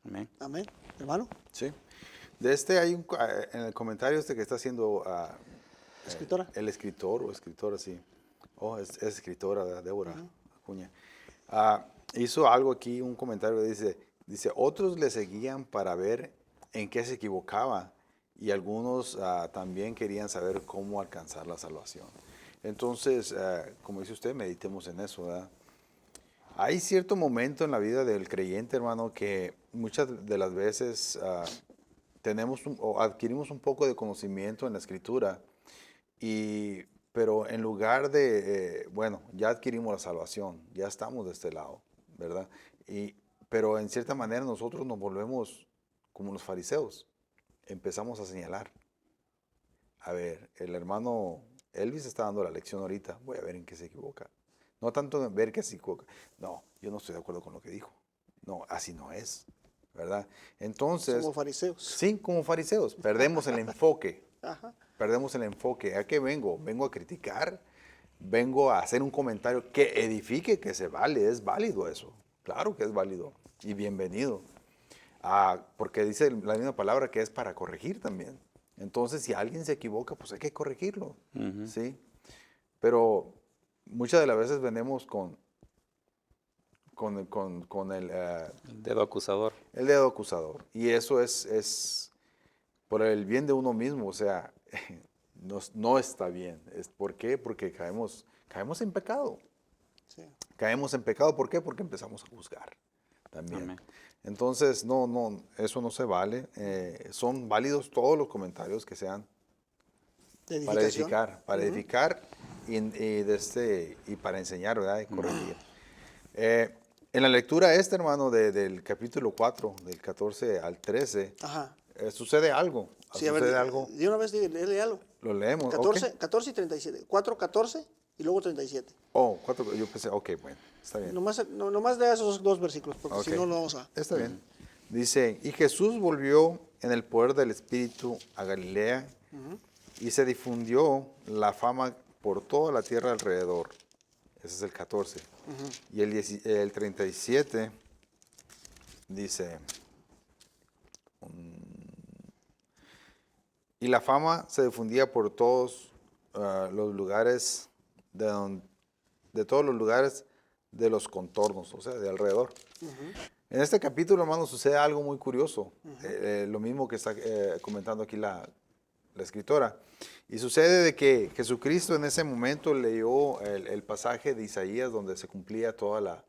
Amén. Amén. Hermano. Sí. De hay en el comentario que está haciendo Escritora. el escritor o escritora, sí. Oh, es escritora, Débora Acuña. Hizo algo aquí, un comentario, dice, otros le seguían para ver en qué se equivocaba y algunos también querían saber cómo alcanzar la salvación. Entonces, como dice usted, meditemos en eso, ¿verdad? Hay cierto momento en la vida del creyente, hermano, que muchas de las veces tenemos o adquirimos un poco de conocimiento en la Escritura, pero en lugar de, bueno, ya adquirimos la salvación, ya estamos de este lado, ¿verdad? Pero en cierta manera nosotros nos volvemos como los fariseos, empezamos a señalar. A ver, el hermano Elvis está dando la lección ahorita, voy a ver en qué se equivoca. No tanto en ver que se equivoca, no, yo no estoy de acuerdo con lo que dijo. No, así no es, ¿verdad? Entonces... Como fariseos. Sí, como fariseos, perdemos el enfoque. Ajá. Perdemos el enfoque. ¿A qué vengo? Vengo a criticar, vengo a hacer un comentario que edifique, que se vale, es válido eso. Claro que es válido y bienvenido. Porque dice la misma palabra que es para corregir también. Entonces, si alguien se equivoca, pues hay que corregirlo, ¿sí? Pero muchas de las veces venimos con el dedo acusador. El dedo acusador. Y eso es por el bien de uno mismo, o sea, no está bien. ¿Por qué? Porque caemos en pecado. Sí. Caemos en pecado, ¿por qué? Porque empezamos a juzgar también. Amén. Entonces, no, eso no se vale. Son válidos todos los comentarios que sean para edificar y para enseñar, ¿verdad? Y corregir. En la lectura hermano, del capítulo 4, del 14 al 13, sucede algo. Sí, a ver, de una vez léalo. Lo leemos. 14 y 37. 4, 14 y luego 37. Oh, 4, yo pensé, ok, bueno, está bien. Nomás de esos dos versículos, porque si no, no vamos a... Está bien. Dice, y Jesús volvió en el poder del Espíritu a Galilea y se difundió la fama por toda la tierra alrededor. Ese es el 14. Y el 37 dice, y la fama se difundía por todos los lugares de todos los lugares de los contornos, o sea, de alrededor. En este capítulo, hermano, sucede algo muy curioso. Lo mismo que está comentando aquí la escritora. Y sucede de que Jesucristo en ese momento leyó el pasaje de Isaías donde se cumplía toda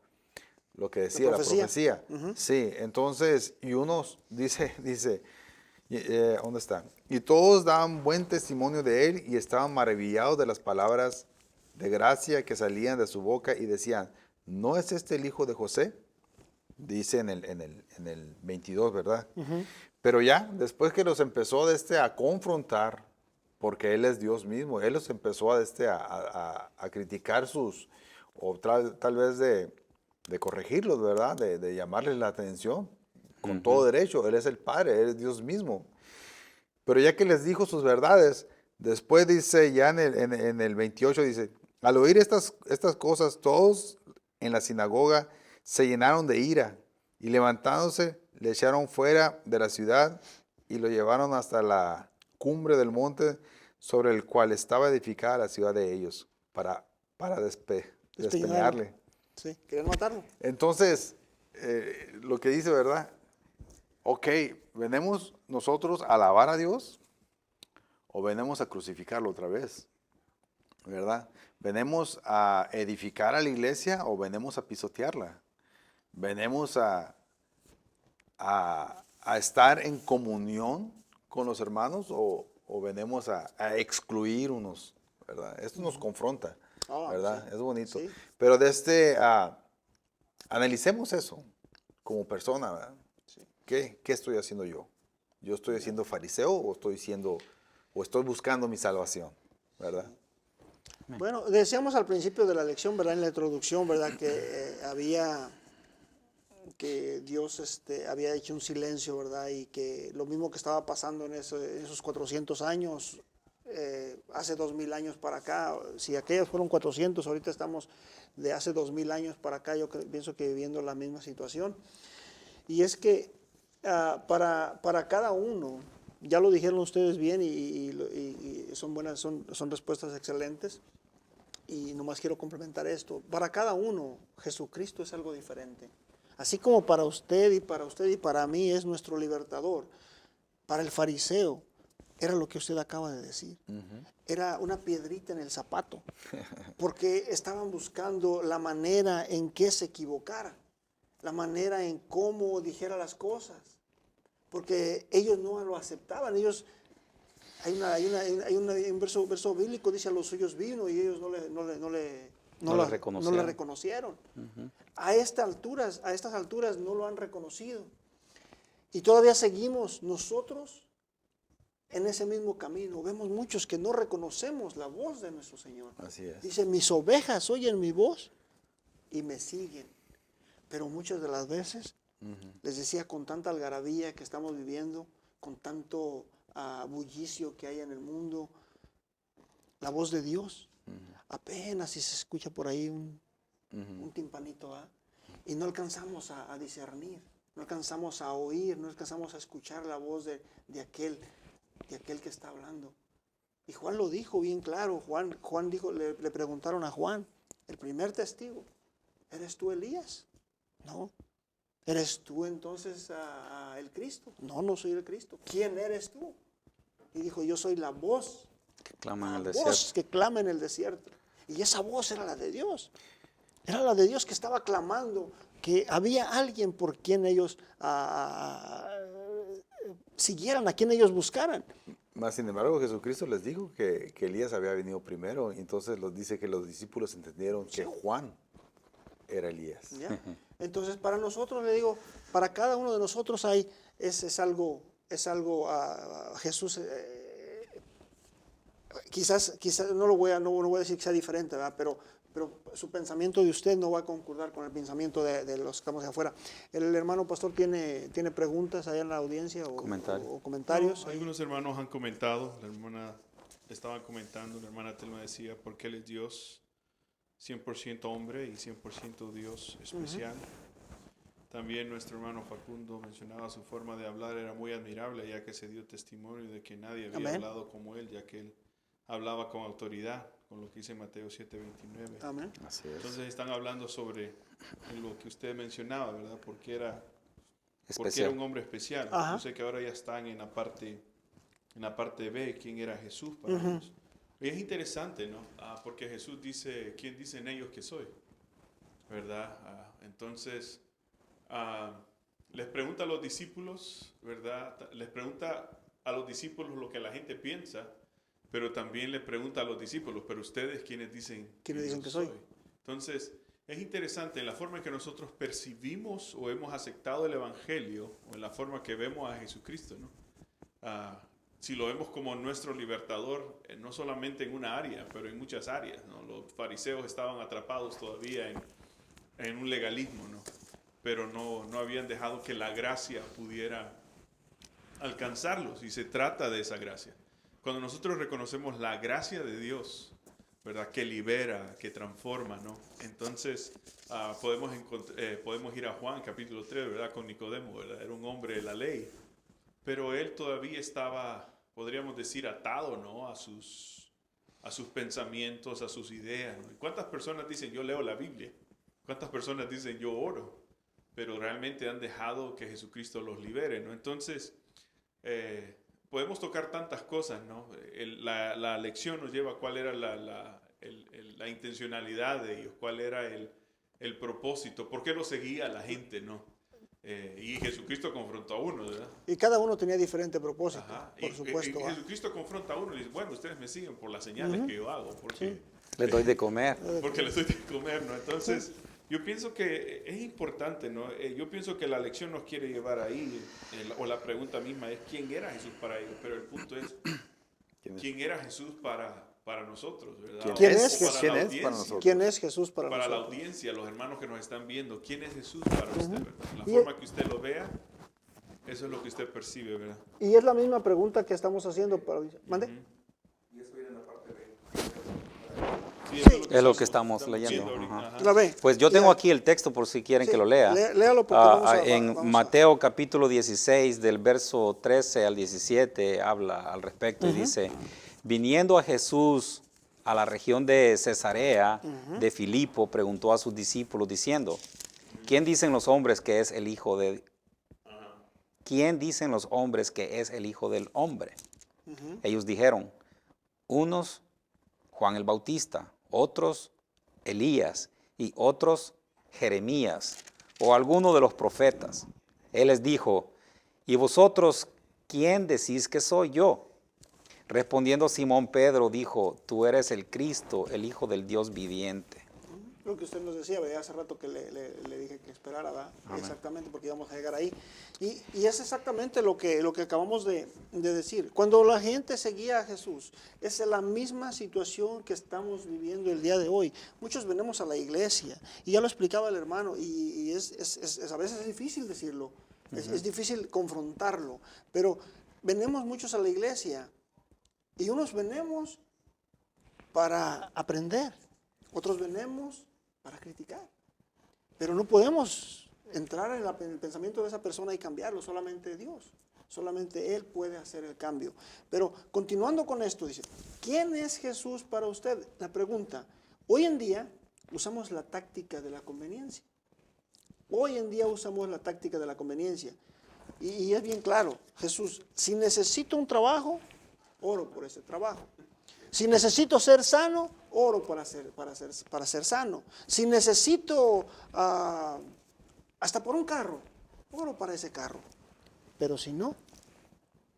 lo que decía la profecía. Sí, entonces, y uno dice, ¿dónde está? Y todos daban buen testimonio de él y estaban maravillados de las palabras de gracia que salían de su boca y decían, ¿no es este el hijo de José? Dice en el 22, ¿verdad? Pero ya, después que los empezó a confrontar, porque Él es Dios mismo, Él los empezó a criticar o tal vez de corregirlos, ¿verdad? De llamarles la atención, con todo derecho. Él es el Padre, Él es Dios mismo. Pero ya que les dijo sus verdades, después dice, ya en el 28, dice, al oír estas cosas, todos en la sinagoga se llenaron de ira y levantándose le echaron fuera de la ciudad y lo llevaron hasta la cumbre del monte sobre el cual estaba edificada la ciudad de ellos para para despeñarle. Sí, querían matarlo. Entonces, lo que dice, ¿verdad? Ok, ¿venimos nosotros a alabar a Dios o venimos a crucificarlo otra vez? ¿Verdad? ¿Venimos a edificar a la iglesia o venimos a pisotearla? ¿Venimos a estar en comunión con los hermanos o venimos a excluir unos? ¿Verdad? Esto nos confronta, ¿verdad? Sí. Es bonito. Sí. Pero analicemos eso como persona, ¿verdad? Sí. ¿Qué estoy haciendo yo? ¿Yo estoy siendo fariseo o estoy buscando mi salvación? ¿Verdad? Bueno, decíamos al principio de la lección, ¿verdad? En la introducción, ¿verdad? Que Dios había hecho un silencio, ¿verdad? Y que lo mismo que estaba pasando en esos 400 años, hace 2000 años para acá, si aquellos fueron 400, ahorita estamos de hace 2000 años para acá, pienso que viviendo la misma situación. Y es que para cada uno, ya lo dijeron ustedes bien y son buenas, son respuestas excelentes. Y nomás quiero complementar esto. Para cada uno, Jesucristo es algo diferente. Así como para usted y para mí es nuestro libertador, para el fariseo era lo que usted acaba de decir. Era una piedrita en el zapato, porque estaban buscando la manera en que se equivocara, la manera en cómo dijera las cosas, porque ellos no lo aceptaban. Hay un verso bíblico, dice: a los suyos vino y ellos no le reconocieron. A estas alturas no lo han reconocido. Y todavía seguimos nosotros en ese mismo camino. Vemos muchos que no reconocemos la voz de nuestro Señor. Así es. Dice: mis ovejas oyen mi voz y me siguen. Pero muchas de las veces, les decía, con tanta algarabía que estamos viviendo, con tanto bullicio que hay en el mundo, la voz de Dios apenas si se escucha por ahí un timpanito, y no alcanzamos a discernir, no alcanzamos a oír, no alcanzamos a escuchar la voz de aquel que está hablando. Y Juan lo dijo bien claro. Juan dijo, le preguntaron a Juan, el primer testigo: ¿eres tú Elías? No. ¿Eres tú entonces el Cristo? No, no soy el Cristo. ¿Quién eres tú? Y dijo: yo soy la voz que clama en el desierto. desierto. Que clama en el desierto. Y esa voz era la de Dios. Era la de Dios que estaba clamando que había alguien por quien ellos siguieran, a quien ellos buscaran. Más sin embargo, Jesucristo les dijo que Elías había venido primero. Entonces dice que los discípulos entendieron que Juan era Elías. ¿Ya? Entonces, para nosotros, le digo, para cada uno de nosotros es algo Jesús. Quizás no voy a decir que sea diferente, ¿verdad? Pero su pensamiento de usted no va a concordar con el pensamiento de los que estamos de afuera. El hermano pastor tiene preguntas allá en la audiencia o comentarios. No, algunos hermanos han comentado, la hermana Telma decía: porque Él es Dios 100% hombre y 100% Dios especial. También nuestro hermano Facundo mencionaba su forma de hablar era muy admirable, ya que se dio testimonio de que nadie había hablado como él, ya que él hablaba con autoridad, con lo que dice Mateo 7:29. Amén. Así es. Entonces están hablando sobre lo que usted mencionaba, ¿verdad? Porque era un hombre especial. Yo sé que ahora ya están en la parte B, quién era Jesús para ellos. Y es interesante, ¿no? Porque Jesús dice: ¿quién dicen ellos que soy? ¿Verdad? Entonces, les pregunta a los discípulos, ¿verdad? Les pregunta a los discípulos lo que la gente piensa, pero también les pregunta a los discípulos: ¿pero ustedes quiénes dicen que soy? Entonces, es interesante en la forma en que nosotros percibimos o hemos aceptado el Evangelio, o en la forma que vemos a Jesucristo, ¿no? Si lo vemos como nuestro libertador, no solamente en una área, pero en muchas áreas, ¿no? Los fariseos estaban atrapados todavía en un legalismo, ¿no? Pero no habían dejado que la gracia pudiera alcanzarlos, y se trata de esa gracia. Cuando nosotros reconocemos la gracia de Dios, ¿verdad? Que libera, que transforma, ¿no? Entonces podemos ir a Juan capítulo 3, ¿verdad? Con Nicodemo, ¿verdad? Era un hombre de la ley, pero él todavía estaba, podríamos decir, atado, ¿no? a sus a sus pensamientos, a sus ideas, ¿no? ¿Cuántas personas dicen yo leo la Biblia? ¿Cuántas personas dicen yo oro? Pero realmente han dejado que Jesucristo los libere, ¿no? Entonces, podemos tocar tantas cosas, ¿no? La lección nos lleva a cuál era la intencionalidad de ellos, cuál era el propósito, por qué lo seguía la gente, ¿no? Y Jesucristo confrontó a uno, ¿verdad? Y cada uno tenía diferente propósito, Ajá. por supuesto. Y Jesucristo confronta a uno y dice, bueno, ustedes me siguen por las señales que yo hago, porque Les doy de comer. porque les doy de comer, ¿no? Entonces, yo pienso que es importante, ¿no? Yo pienso que la lección nos quiere llevar ahí, o la pregunta misma es, ¿quién era Jesús para ellos? Pero el punto es, ¿quién era Jesús para nosotros, ¿verdad? ¿Quién es para nosotros? ¿Quién es Jesús para Para la nosotros? audiencia, los hermanos que nos están viendo, ¿quién es Jesús para usted, verdad? La forma que usted lo vea, eso es lo que usted percibe, ¿verdad? Y es la misma pregunta que estamos haciendo para... ¿Mande? Sí, Es lo que estamos leyendo. ahorita, Ajá. ajá. ¿La ve? Pues yo tengo aquí el texto por si quieren Sí, que lo lea. léalo porque En Mateo capítulo 16, del verso 13 al 17, habla al respecto y dice, viniendo a Jesús a la región de Cesarea de Filipo, preguntó a sus discípulos diciendo, ¿quién dicen los hombres que es el Hijo de... ¿Quién dicen los hombres que es el Hijo del Hombre? Ellos dijeron, unos Juan el Bautista, otros Elías y otros Jeremías o alguno de los profetas. Él les dijo, ¿y vosotros quién decís que soy yo? Respondiendo Simón Pedro dijo, tú eres el Cristo, el Hijo del Dios viviente. Lo que usted nos decía, ¿verdad? Hace rato que le dije que esperara, ¿verdad? Exactamente, porque íbamos a llegar ahí. Y es exactamente lo que acabamos de decir. Cuando la gente seguía a Jesús, es la misma situación que estamos viviendo el día de hoy. Muchos venimos a la iglesia, y ya lo explicaba el hermano, y a veces es difícil decirlo, es difícil confrontarlo, pero venimos muchos a la iglesia, y unos venimos para aprender, otros venimos para criticar. Pero no podemos entrar en el pensamiento de esa persona y cambiarlo, solamente Dios. Solamente Él puede hacer el cambio. Pero continuando con esto, dice, ¿quién es Jesús para usted? La pregunta, hoy en día usamos la táctica de la conveniencia. Hoy en día usamos la táctica de la conveniencia. Y es bien claro, Jesús, si necesito un trabajo, oro por ese trabajo. Si necesito ser sano, oro para ser sano. Si necesito hasta por un carro, oro para ese carro. Pero si no,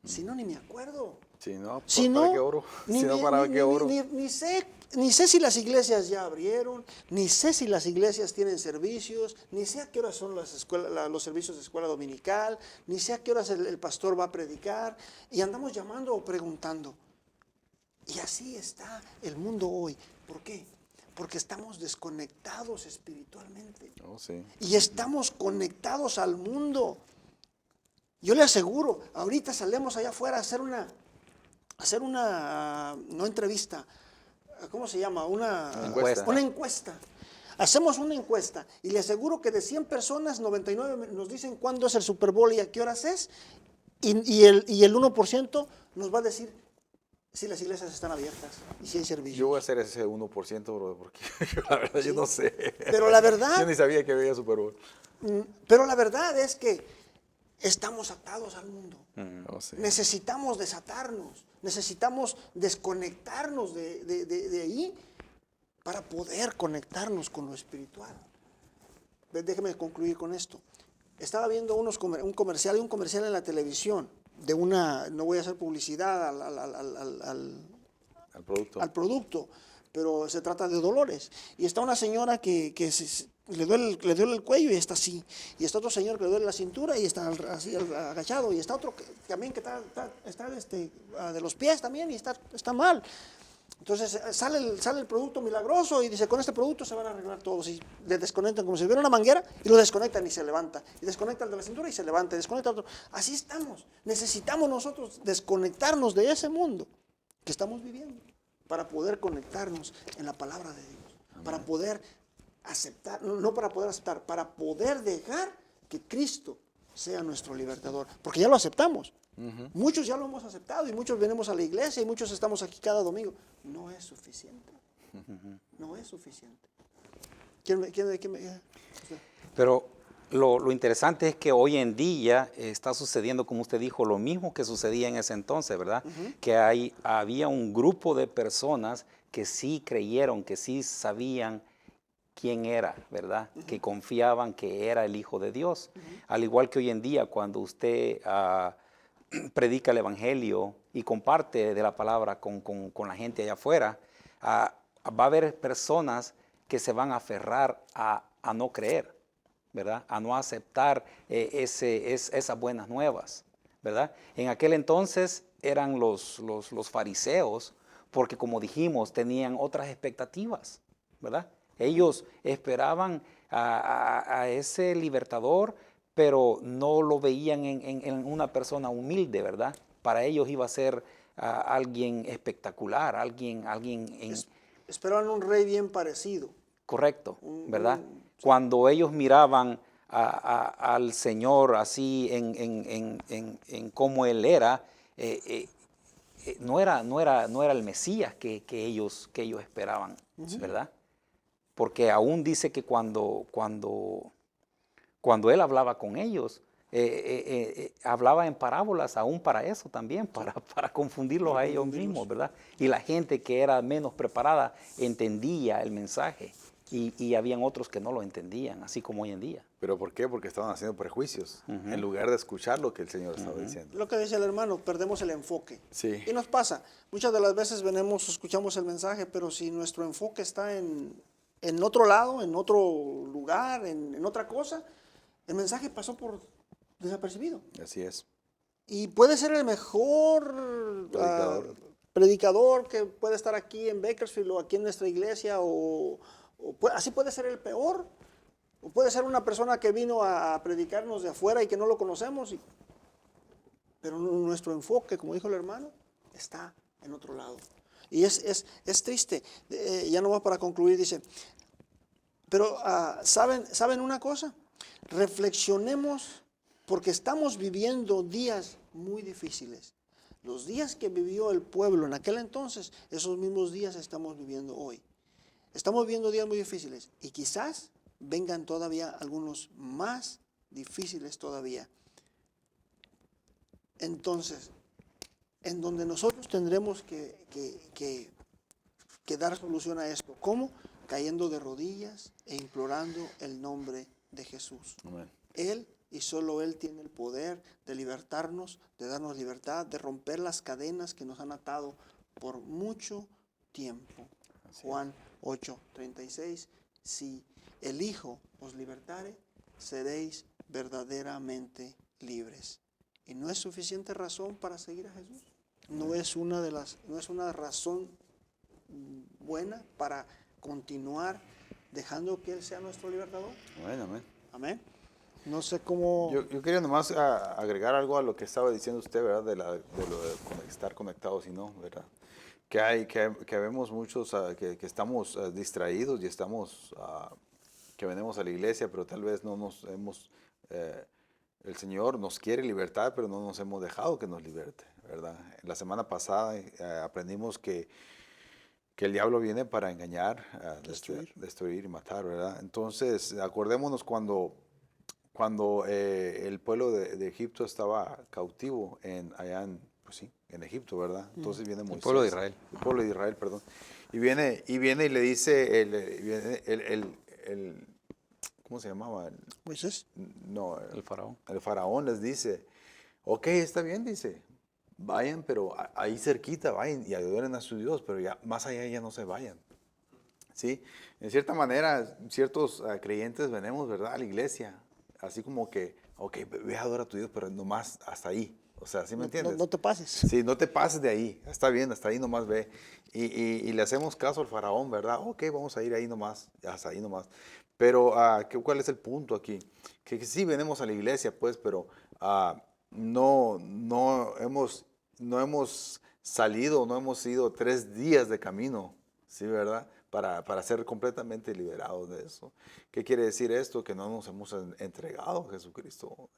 ni me acuerdo. Si no, ¿para qué oro? Si no, ¿para qué oro? Ni sé si las iglesias ya abrieron, ni sé si las iglesias tienen servicios, ni sé a qué horas son los servicios de escuela dominical, ni sé a qué horas el pastor va a predicar, y andamos llamando o preguntando. Y así está el mundo hoy. ¿Por qué? Porque estamos desconectados espiritualmente. Oh, sí. Y estamos conectados al mundo. Yo le aseguro, ahorita salimos allá afuera a hacer una no entrevista, ¿cómo se llama? Una encuesta. Hacemos una encuesta y le aseguro que de 100 personas, 99 nos dicen cuándo es el Super Bowl y a qué horas es, y el 1% nos va a decir si las iglesias están abiertas y si hay servicio. Yo voy a hacer ese 1%, bro, porque la verdad yo no sé. Pero la verdad... Yo ni sabía que veía Super Bowl. Pero la verdad es que estamos atados al mundo. No sé. Necesitamos desatarnos, necesitamos desconectarnos de ahí para poder conectarnos con lo espiritual. Déjeme concluir con esto. Estaba viendo un comercial en la televisión de no voy a hacer publicidad al producto, pero se trata de dolores. Y está una señora que le duele el cuello y está así. Y está otro señor que le duele la cintura y está así agachado. Y está otro que también que está de los pies también y está mal. Entonces sale el producto milagroso y dice, con este producto se van a arreglar todos. Y le desconectan como si hubiera una manguera y lo desconectan y se levanta. Y desconectan de la cintura y se levanta. Y desconecta otro. Así estamos. Necesitamos nosotros desconectarnos de ese mundo que estamos viviendo para poder conectarnos en la palabra de Dios. Amén. Para poder aceptar, no para poder aceptar, para poder dejar que Cristo sea nuestro libertador. Porque ya lo aceptamos. Muchos ya lo hemos aceptado y muchos venimos a la iglesia y muchos estamos aquí cada domingo. No es suficiente. No es suficiente. Pero lo interesante es que hoy en día está sucediendo, como usted dijo, lo mismo que sucedía en ese entonces, ¿verdad? Que había un grupo de personas que sí creyeron, que sí sabían quién era, ¿verdad? Que confiaban que era el Hijo de Dios. Al igual que hoy en día, cuando usted predica el Evangelio y comparte de la palabra con la gente allá afuera, va a haber personas que se van a aferrar a no creer, ¿verdad? A no aceptar esas buenas nuevas, ¿verdad? En aquel entonces eran los fariseos, porque como dijimos, tenían otras expectativas, ¿verdad? Ellos esperaban a ese libertador, pero no lo veían en una persona humilde, ¿verdad? Para ellos iba a ser alguien espectacular, alguien esperaban un rey bien parecido. Correcto, ¿verdad? Cuando ellos miraban al Señor así en cómo Él era, no era el Mesías que ellos esperaban, ¿verdad? Porque aún dice que cuando Él hablaba con ellos, hablaba en parábolas aún para eso también, para confundirlos a ellos mismos, ¿verdad? Y la gente que era menos preparada entendía el mensaje y habían otros que no lo entendían, así como hoy en día. ¿Pero por qué? Porque estaban haciendo prejuicios en lugar de escuchar lo que el Señor estaba diciendo. Lo que dice el hermano, perdemos el enfoque. Sí. Y nos pasa, muchas de las veces escuchamos el mensaje, pero si nuestro enfoque está en otro lado, en otro lugar, en otra cosa, el mensaje pasó por desapercibido. Así es. Y puede ser el mejor predicador que puede estar aquí en Bakersfield o aquí en nuestra iglesia, así puede ser el peor. O puede ser una persona que vino a predicarnos de afuera y que no lo conocemos. Pero nuestro enfoque, como dijo el hermano, está en otro lado. Y es triste. Ya no va para concluir, dice. Pero ¿saben una cosa? Reflexionemos porque estamos viviendo días muy difíciles. Los días que vivió el pueblo en aquel entonces, esos mismos días estamos viviendo hoy. Estamos viviendo días muy difíciles y quizás vengan todavía algunos más difíciles todavía. Entonces, en donde nosotros tendremos que dar solución a esto. ¿Cómo? Cayendo de rodillas e implorando el nombre de Jesús. Amén. Él y solo Él tiene el poder de libertarnos, de darnos libertad, de romper las cadenas que nos han atado por mucho tiempo. Juan 8:36, si el Hijo os libertare, seréis verdaderamente libres. ¿Y no es suficiente razón para seguir a Jesús? ¿No es una razón buena para continuar dejando que Él sea nuestro libertador? Bueno, amén. Amén. No sé cómo... Yo quería nomás agregar algo a lo que estaba diciendo usted, ¿verdad? De lo de estar conectados y no, ¿verdad? Que vemos muchos que estamos distraídos y estamos... que venimos a la iglesia, pero tal vez no nos hemos... el Señor nos quiere libertar, pero no nos hemos dejado que nos liberte, ¿verdad? La semana pasada aprendimos que el diablo viene para engañar, destruir y matar, ¿verdad? Entonces, acordémonos cuando el pueblo de Egipto estaba cautivo allá en Egipto, ¿verdad? Entonces viene Moisés. El pueblo de Israel. El pueblo de Israel, perdón. Y viene y le dice ¿cómo se llamaba? ¿Moisés? No, El faraón. El faraón les dice, ok, está bien, dice, vayan, pero ahí cerquita vayan y adoren a su Dios, pero ya más allá ya no se vayan. ¿Sí? En cierta manera, ciertos creyentes venimos, ¿verdad?, a la iglesia, así como que, ok, ve a adorar a tu Dios, pero nomás hasta ahí. O sea, ¿sí me entiendes? No te pases. Sí, no te pases de ahí. Está bien, hasta ahí nomás ve. Y le hacemos caso al faraón, ¿verdad? Ok, vamos a ir ahí nomás, hasta ahí nomás. Pero, ¿cuál es el punto aquí? Que sí venimos a la iglesia, pues, pero no hemos salido, no hemos ido 3 días de camino, ¿sí, verdad? para ser completamente liberados de eso. ¿Qué quiere decir esto? Que no nos hemos entregado a Jesucristo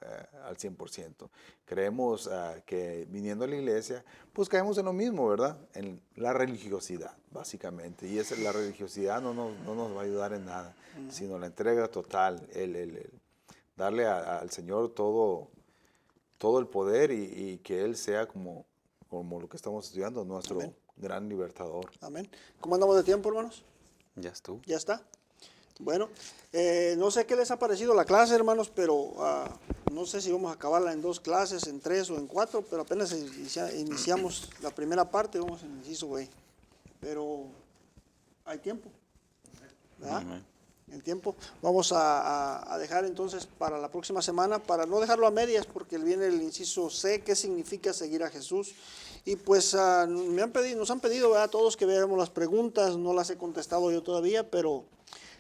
al 100%. Creemos que viniendo a la iglesia, pues caemos en lo mismo, ¿verdad? En la religiosidad, básicamente. Y la religiosidad no nos va a ayudar en nada, sino la entrega total, el darle al Señor todo el poder y que Él sea como lo que estamos estudiando, nuestro Amén. Gran libertador. Amén. ¿Cómo andamos de tiempo, hermanos? Ya estuvo. Ya está. Bueno, no sé qué les ha parecido la clase, hermanos, pero no sé si vamos a acabarla en 2 clases, en 3 o en 4, pero apenas iniciamos la primera parte, vamos en el inciso B. Pero hay tiempo, ¿verdad? Amén. El tiempo. Vamos a dejar entonces para la próxima semana, para no dejarlo a medias, porque viene el inciso C, qué significa seguir a Jesús. Y pues nos han pedido, ¿verdad?, todos que veamos las preguntas, no las he contestado yo todavía, pero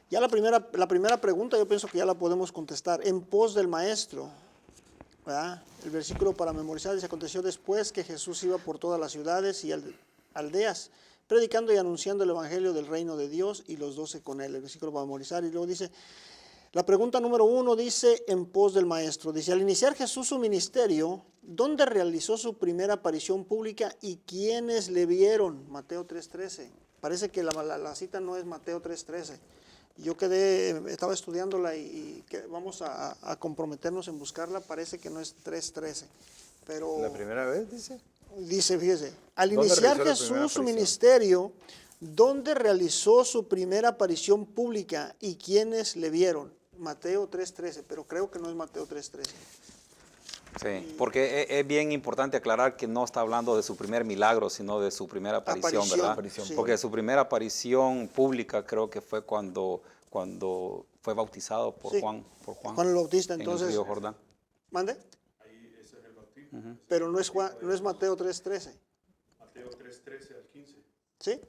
ya la primera pregunta yo pienso que ya la podemos contestar. En pos del Maestro, ¿verdad? El versículo para memorizar dice: aconteció después que Jesús iba por todas las ciudades y aldeas, predicando y anunciando el evangelio del reino de Dios, y los 12 con él. El versículo para memorizar. Y luego dice, la pregunta número 1 dice, en pos del Maestro. Dice, al iniciar Jesús su ministerio, ¿dónde realizó su primera aparición pública y quiénes le vieron? Mateo 3:13. Parece que la cita no es Mateo 3:13. Yo estaba estudiándola y vamos a comprometernos en buscarla. Parece que no es 3:13. Pero ¿La primera vez, dice? Dice, fíjese, al iniciar Jesús su ministerio, ¿dónde realizó su primera aparición pública y quiénes le vieron? Mateo 3:13, pero creo que no es Mateo 3:13. Sí, porque es bien importante aclarar que no está hablando de su primer milagro, sino de su primera aparición, ¿verdad? Sí. Porque su primera aparición pública creo que fue cuando fue bautizado por Juan Juan el Bautista, entonces. En el río Jordán. ¿Mande? Ahí ese es el bautismo. Pero no es Mateo 3:13. Mateo 3:13 al 15. ¿Sí?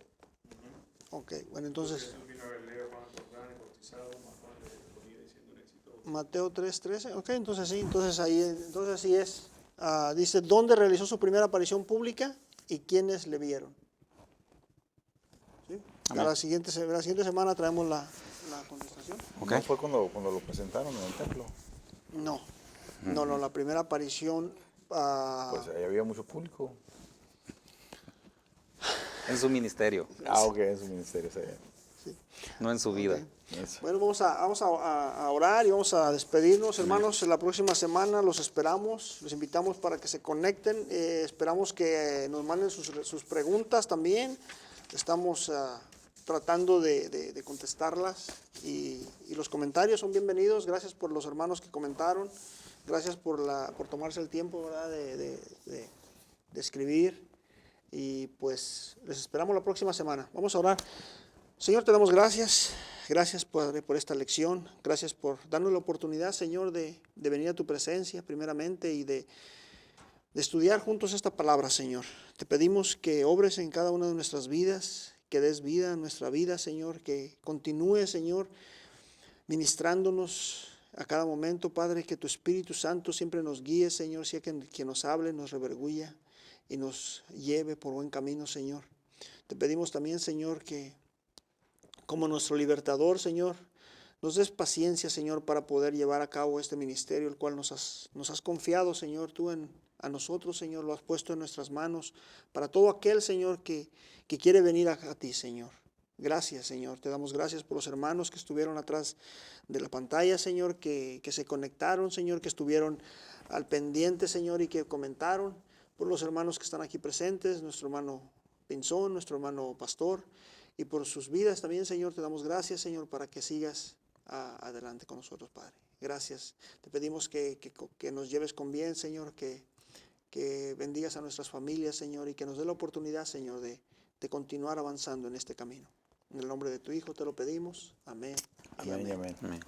Ok, bueno, entonces. Jesús vino a Galilea, Juan el Jordán, bautizado, Juan le ponía diciendo un éxito. Mateo 3:13, ok, entonces sí, entonces sí es. Dice, ¿dónde realizó su primera aparición pública y quiénes le vieron? ¿Sí? A la siguiente semana traemos la contestación. Okay. ¿No fue cuando lo presentaron en el templo? No, la primera aparición. Pues ahí había mucho público. En su ministerio. Ok, en su ministerio. Sí. No en su vida. Bueno, vamos a orar y vamos a despedirnos, hermanos. La próxima semana los esperamos, los invitamos para que se conecten. Esperamos que nos manden sus preguntas también. Estamos tratando de contestarlas y los comentarios son bienvenidos. Gracias por los hermanos que comentaron. Gracias por tomarse el tiempo, ¿verdad?, de escribir. Y pues les esperamos la próxima semana. Vamos a orar. Señor, te damos gracias. Gracias, Padre, por esta lección. Gracias por darnos la oportunidad, Señor, de venir a tu presencia primeramente y de estudiar juntos esta palabra, Señor. Te pedimos que obres en cada una de nuestras vidas, que des vida a nuestra vida, Señor, que continúe, Señor, ministrándonos a cada momento, Padre, que tu Espíritu Santo siempre nos guíe, Señor, sea que nos hable, nos redarguya y nos lleve por buen camino, Señor. Te pedimos también, Señor, que como nuestro libertador, Señor, nos des paciencia, Señor, para poder llevar a cabo este ministerio, el cual nos has confiado, Señor, tú a nosotros, Señor, lo has puesto en nuestras manos, para todo aquel, Señor, que quiere venir a ti, Señor. Gracias, Señor, te damos gracias por los hermanos que estuvieron atrás de la pantalla, Señor, que se conectaron, Señor, que estuvieron al pendiente, Señor, y que comentaron, por los hermanos que están aquí presentes, nuestro hermano Pinzón, nuestro hermano Pastor, y por sus vidas también, Señor, te damos gracias, Señor, para que sigas adelante con nosotros, Padre. Gracias. Te pedimos que nos lleves con bien, Señor, que bendigas a nuestras familias, Señor, y que nos dé la oportunidad, Señor, de continuar avanzando en este camino. En el nombre de tu Hijo te lo pedimos. Amén. Amén. Amén.